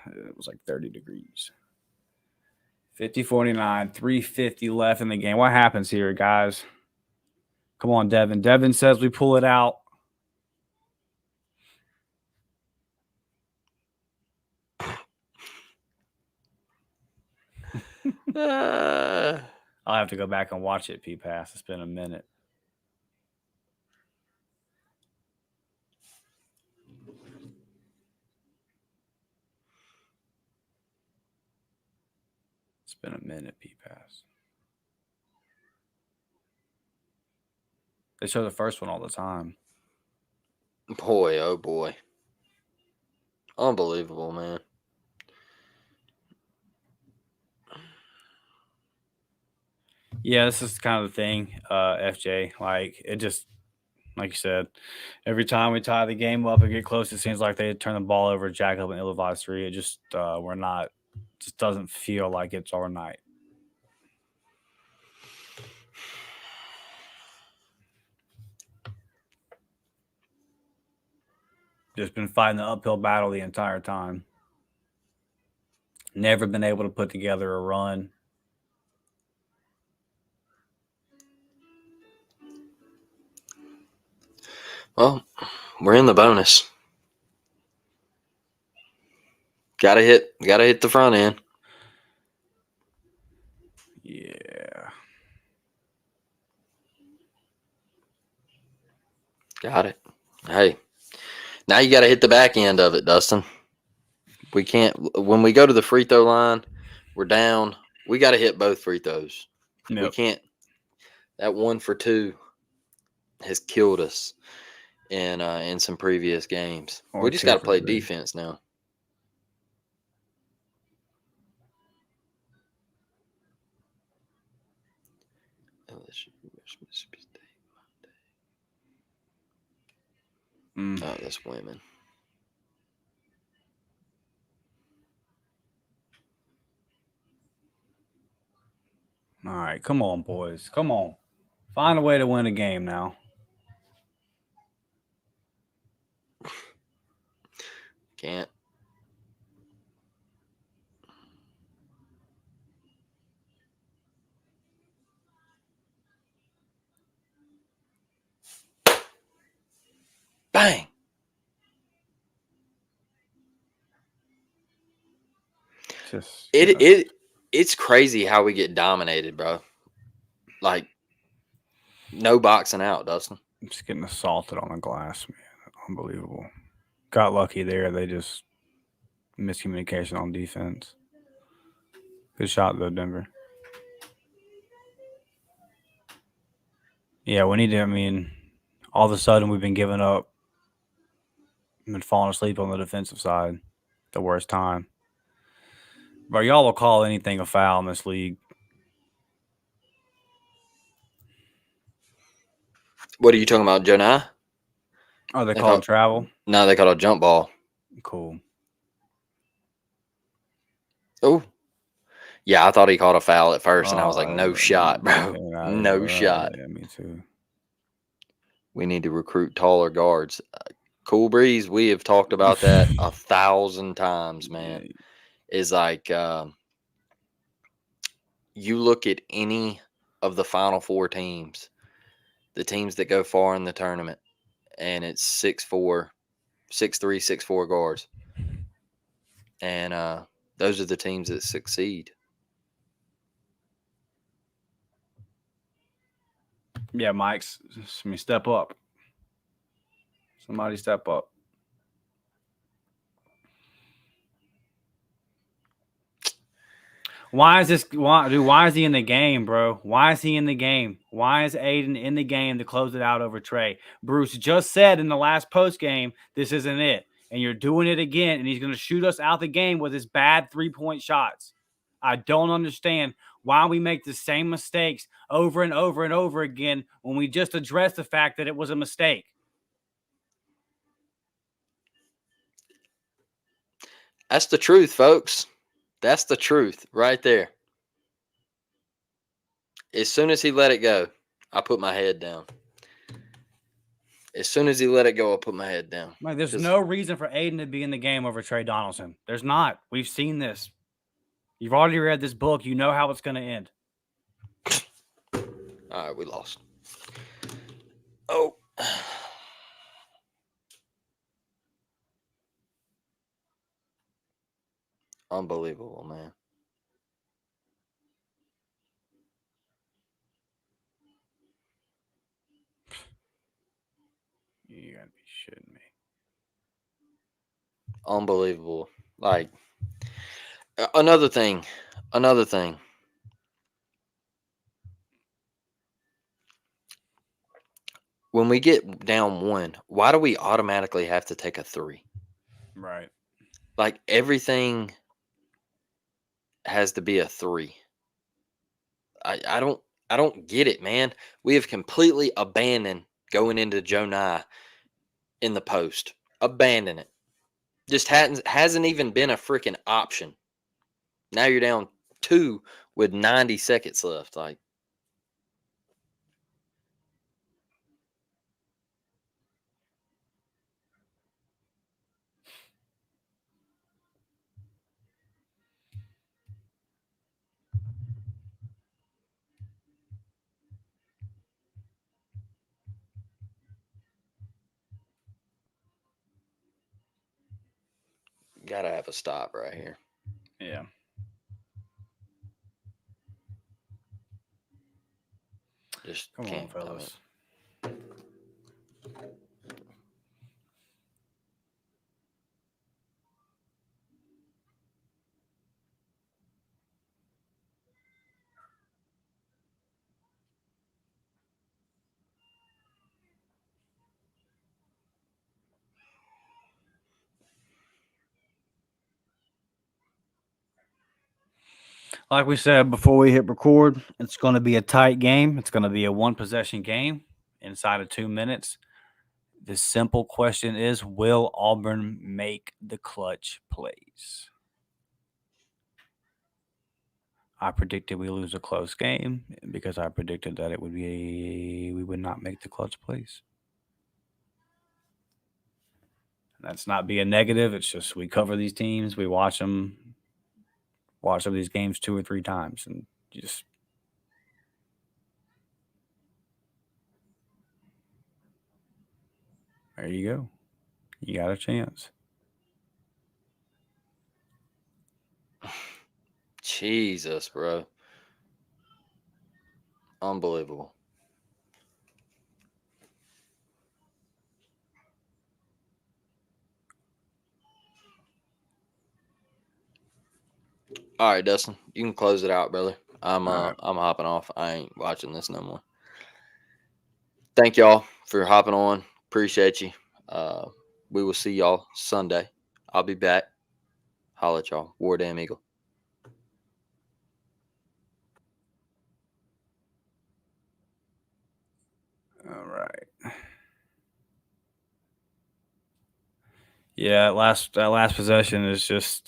It was like 30 degrees. 50-49, 3:50 left in the game. What happens here, guys? Come on, Devin. Devin says we pull it out. I'll have to go back and watch it, P-Pass. It's been a minute. It's been a minute, P-Pass. They show the first one all the time. Boy, oh boy. Unbelievable, man. Yeah, this is kind of the thing, FJ. Like, it just, like you said, every time we tie the game up and get close, it seems like they turn the ball over, jack up an ill-advised 3. It just, just doesn't feel like it's our night. Just been fighting the uphill battle the entire time. Never been able to put together a run. Well, we're in the bonus. Gotta hit the front end. Yeah. Got it. Hey, now you got to hit the back end of it, Dustin. We can't, when we go to the free throw line, we're down. We got to hit both free throws. Yep. We can't. That 1 for 2 has killed us in some previous games. Or we just 2 got to for play 3. defense now. LSU Mississippi State Monday. Oh, that's women. All right, come on, boys. Come on. Find a way to win a game now. Can't. Bang. It's crazy how we get dominated, bro. Like, no boxing out, Dustin. Just getting assaulted on the glass, man. Unbelievable. Got lucky there. They just miscommunication on defense. Good shot, though, Denver. Yeah, we need to, all of a sudden we've been giving up and falling asleep on the defensive side. The worst time. But y'all will call anything a foul in this league. What are you talking about, Jonah? Oh, they call it travel? No, they call it a jump ball. Cool. Oh. Yeah, I thought he called a foul at first, and I was like, no shot, bro. No shot. Yeah, me too. We need to recruit taller guards. Cool Breeze, we have talked about that 1,000 times, man. Is like, you look at any of the Final Four teams, the teams that go far in the tournament, and it's 6'4", 6'3", 6'4" guards. And those are the teams that succeed. Yeah, Mike's. Step up. Somebody step up. Why is he in the game, bro? Why is he in the game? Why is Aiden in the game to close it out over Trey? Bruce just said in the last post game, this isn't it. And you're doing it again, and he's going to shoot us out the game with his bad 3-point shots. I don't understand why we make the same mistakes over and over and over again when we just addressed the fact that it was a mistake. That's the truth, folks. That's the truth right there. As soon as he let it go, I put my head down. As soon as he let it go, I put my head down. Like, there's no reason for Aiden to be in the game over Trey Donaldson. There's not. We've seen this. You've already read this book. You know how it's going to end. All right, we lost. Oh. Unbelievable, man. You gotta be shitting me. Unbelievable. Like, another thing. When we get down 1, why do we automatically have to take a 3? Right. Like, everything has to be a 3. I don't get it, man. We have completely abandoned going into Joe Nye in the post. Abandon it. Just hasn't even been a freaking option. Now you're down 2 with 90 seconds left. Like, gotta have a stop right here. Yeah. Just Come on, can't. fellas. Like we said before we hit record, it's going to be a tight game. It's going to be a 1-possession game inside of 2 minutes. The simple question is, will Auburn make the clutch plays? I predicted we lose a close game because I predicted that we would not make the clutch plays. That's not being negative. It's just we cover these teams. We watch them these games 2 or 3 times, and just there you go. You got a chance. Jesus, bro. Unbelievable. All right, Dustin, you can close it out, brother. I'm hopping off. I ain't watching this no more. Thank y'all for hopping on. Appreciate you. We will see y'all Sunday. I'll be back. Holla at y'all. War Damn Eagle. All right. Yeah, that last possession is just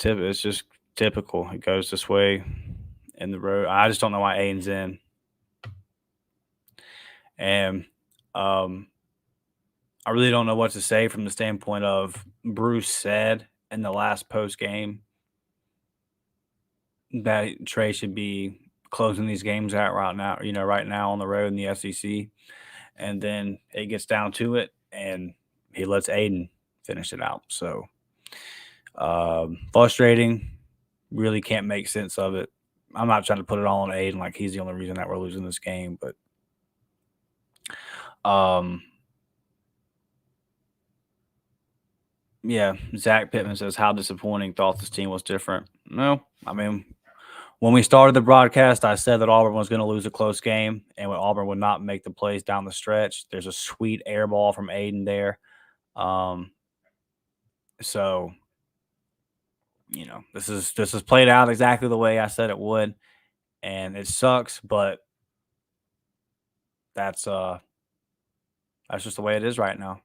typical. It goes this way in the road. I just don't know why Aiden's in. And I really don't know what to say from the standpoint of Bruce said in the last post game that Trey should be closing these games out right now on the road in the SEC. And then it gets down to it, and he lets Aiden finish it out. So frustrating. Really can't make sense of it. I'm not trying to put it all on Aiden like he's the only reason that we're losing this game, but yeah, Zach Pittman says, how disappointing. Thought this team was different. No, I mean, when we started the broadcast, I said that Auburn was going to lose a close game, and when Auburn would not make the plays down the stretch. There's a sweet air ball from Aiden there. So, this is played out exactly the way I said it would, and it sucks, but that's just the way it is right now.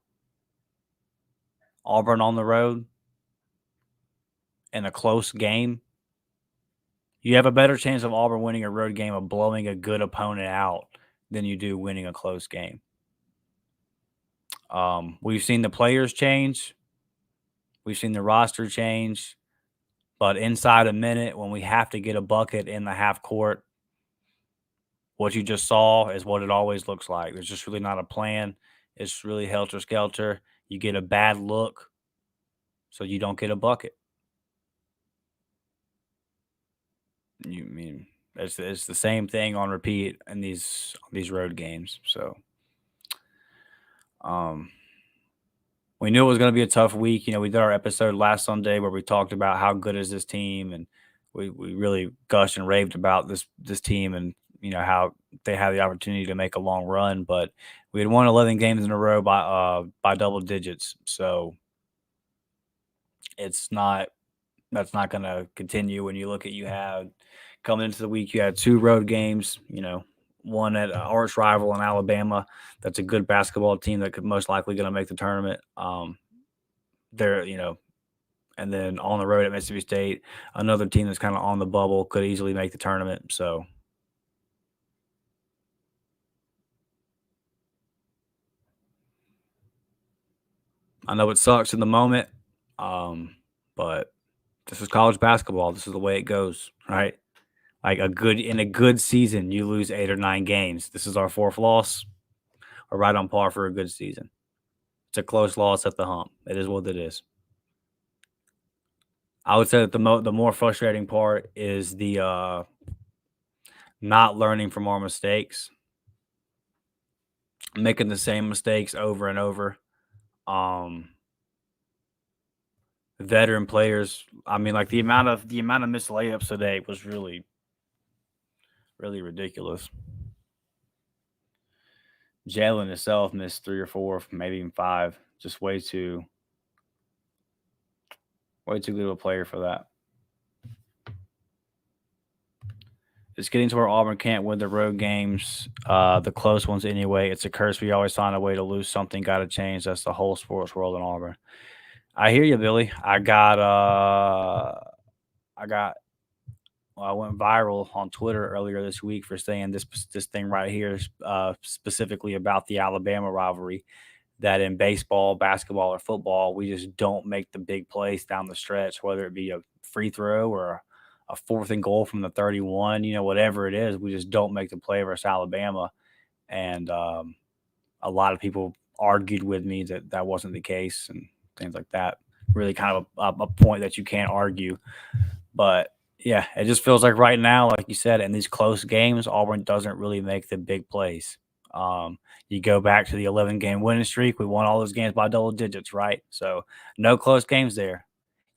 Auburn on the road in a close game. You have a better chance of Auburn winning a road game of blowing a good opponent out than you do winning a close game. We've seen the players change. We've seen the roster change. But inside a minute, when we have to get a bucket in the half court, what you just saw is what it always looks like. There's just really not a plan. It's really helter-skelter. You get a bad look, so you don't get a bucket. It's the same thing on repeat in these road games. So, we knew it was going to be a tough week. We did our episode last Sunday where we talked about how good is this team, and we really gushed and raved about this team, and how they had the opportunity to make a long run, but we had won 11 games in a row by double digits. So that's not going to continue. When you look at, you had coming into the week, you had 2 road games, one at arch rival in Alabama. That's a good basketball team that could most likely going to make the tournament. And then on the road at Mississippi State, another team that's kind of on the bubble, could easily make the tournament. So I know it sucks in the moment, but this is college basketball. This is the way it goes, right? Like in a good season, you lose 8 or 9 games. This is our 4th loss. We're right on par for a good season. It's a close loss at the hump. It is what it is. I would say that the more frustrating part is the not learning from our mistakes, making the same mistakes over and over. Veteran players. I mean, like the amount of missed layups today was really, really ridiculous. Jalen himself missed 3 or 4, maybe even 5. Just way too good of a player for that. It's getting to where Auburn can't win the road games, the close ones anyway. It's a curse. We always find a way to lose something. Got to change. That's the whole sports world in Auburn. I hear you, Billy. I went viral on Twitter earlier this week for saying this thing right here, specifically about the Alabama rivalry, that in baseball, basketball, or football, we just don't make the big plays down the stretch, whether it be a free throw or a 4th and goal from the 31, whatever it is, we just don't make the play versus Alabama. And a lot of people argued with me that wasn't the case and things like that. Really kind of a point that you can't argue. But yeah, it just feels like right now, like you said, in these close games, Auburn doesn't really make the big plays. You go back to the 11-game winning streak. We won all those games by double digits, right? So no close games there.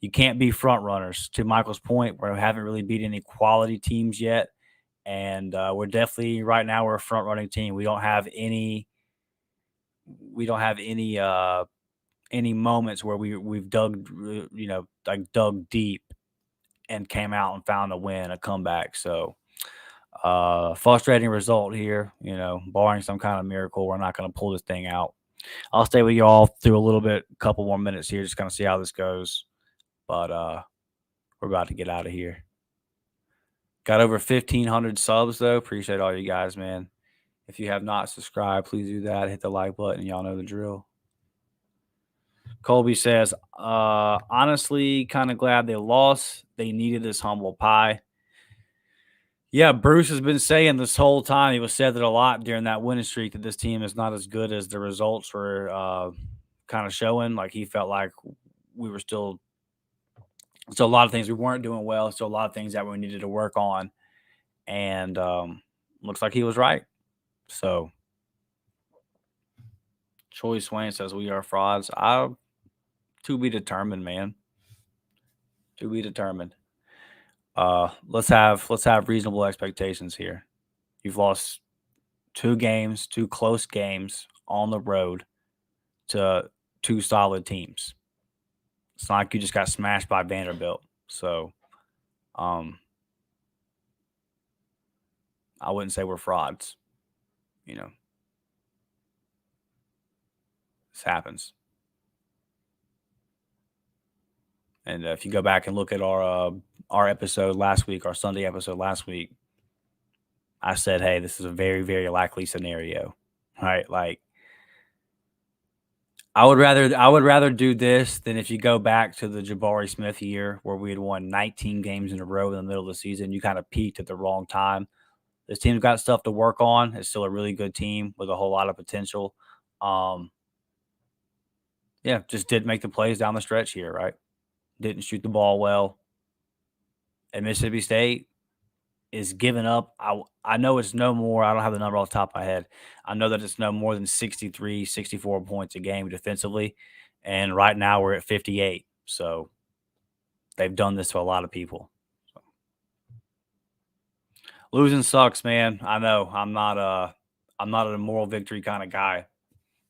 You can't be front runners. To Michael's point, we haven't really beat any quality teams yet. And we're definitely right now, we're a front running team. We don't have any moments where we've dug deep and came out and found a win, a comeback. So frustrating result here, barring some kind of miracle, we're not going to pull this thing out. I'll stay with you all through a couple more minutes here, just kind of see how this goes. But we're about to get out of here. Got over 1,500 subs, though. Appreciate all you guys, man. If you have not subscribed, please do that. Hit the like button. Y'all know the drill. Colby says, honestly, kind of glad they lost. They needed this humble pie. Yeah, Bruce has been saying this whole time. He said it a lot during that winning streak that this team is not as good as the results were kind of showing. Like he felt like we were still a lot of things we weren't doing well. So a lot of things that we needed to work on, and looks like he was right. So Troy Swain says we are frauds. To be determined, man. To be determined. Let's have reasonable expectations here. You've lost 2 games, 2 close games on the road to 2 solid teams. It's not like you just got smashed by Vanderbilt. So, I wouldn't say we're frauds. This happens. And if you go back and look at our episode last week, our Sunday episode last week, I said, hey, this is a very, very likely scenario, right? Like, I would rather do this than if you go back to the Jabari Smith year where we had won 19 games in a row in the middle of the season. You kind of peaked at the wrong time. This team's got stuff to work on. It's still a really good team with a whole lot of potential. Just didn't make the plays down the stretch here, right? Didn't shoot the ball well. And Mississippi State is giving up. I know it's no more. I don't have the number off the top of my head. I know that it's no more than 63, 64 points a game defensively. And right now we're at 58. So they've done this to a lot of people. So. Losing sucks, man. I know. I'm not a moral victory kind of guy.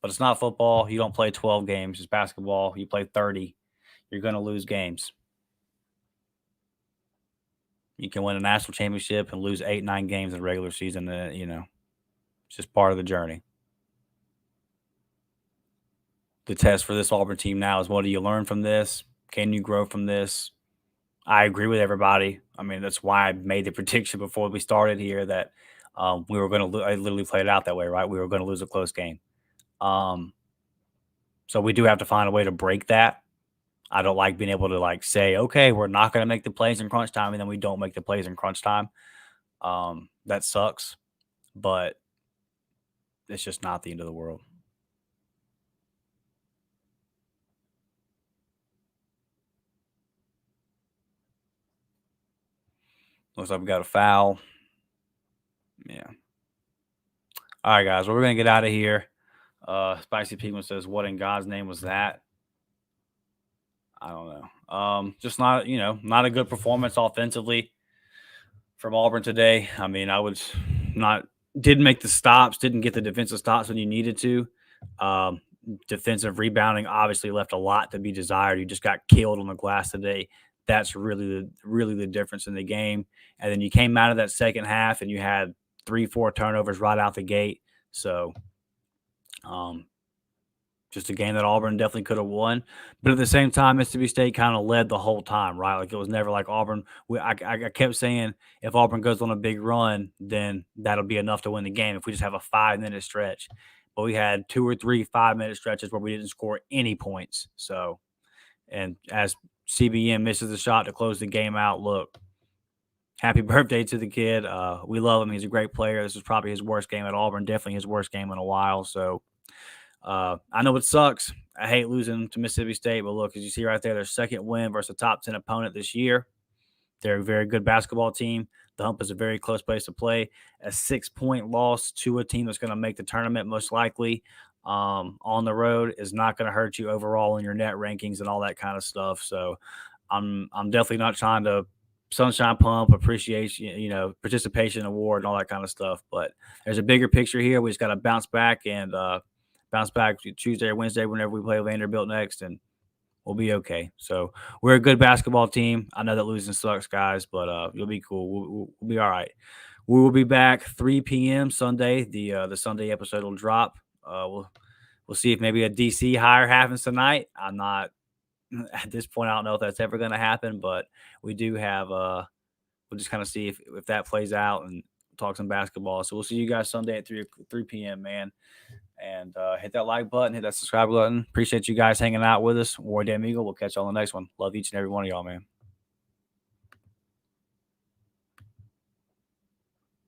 But it's not football. You don't play 12 games. It's basketball. You play 30. You're going to lose games. You can win a national championship and lose 8, 9 games in the regular season. It's just part of the journey. The test for this Auburn team now is, what do you learn from this? Can you grow from this? I agree with everybody. I mean, that's why I made the prediction before we started here that we were going to I literally played it out that way, right? We were going to lose a close game. So we do have to find a way to break that. I don't like being able to say, okay, we're not going to make the plays in crunch time, and then we don't make the plays in crunch time. That sucks, but it's just not the end of the world. Looks like we got a foul. Yeah. All right, guys. Well, we're going to get out of here. Spicy Pigman says, what in God's name was that? I don't know. Just not a good performance offensively from Auburn today. I mean, didn't make the stops, didn't get the defensive stops when you needed to. Defensive rebounding obviously left a lot to be desired. You just got killed on the glass today. That's really the difference in the game. And then you came out of that second half and you had 3-4 turnovers right out the gate. So, just a game that Auburn definitely could have won. But at the same time, Mississippi State kind of led the whole time, right? Like, it was never like Auburn. I kept saying if Auburn goes on a big run, then that'll be enough to win the game if we just have a 5-minute stretch. But we had 2 or 3 5-minute stretches where we didn't score any points. So, and as CBM misses the shot to close the game out, look, happy birthday to the kid. We love him. He's a great player. This is probably his worst game at Auburn, definitely his worst game in a while. So, I know it sucks. I hate losing to Mississippi State, but look, as you see right there, their second win versus a top 10 opponent this year. They're a very good basketball team. The Hump is a very close place to play. A 6-point loss to a team that's going to make the tournament most likely on the road is not going to hurt you overall in your net rankings and all that kind of stuff. So I'm definitely not trying to sunshine pump, appreciation, participation award and all that kind of stuff. But there's a bigger picture here. We just got to bounce back Tuesday or Wednesday whenever we play Vanderbilt next, and we'll be okay. So we're a good basketball team. I know that losing sucks, guys, but you'll be cool. We'll be all right. We will be back 3 p.m. Sunday. The Sunday episode will drop. We'll see if maybe a DC hire happens tonight. I'm not at this point. I don't know if that's ever going to happen, but we do have. We'll just kind of see if that plays out and talk some basketball. So we'll see you guys Sunday at 3 p.m. Man. And hit that like button, hit that subscribe button. Appreciate you guys hanging out with us. War Damn Eagle. We'll catch you on the next one. Love each and every one of y'all, man.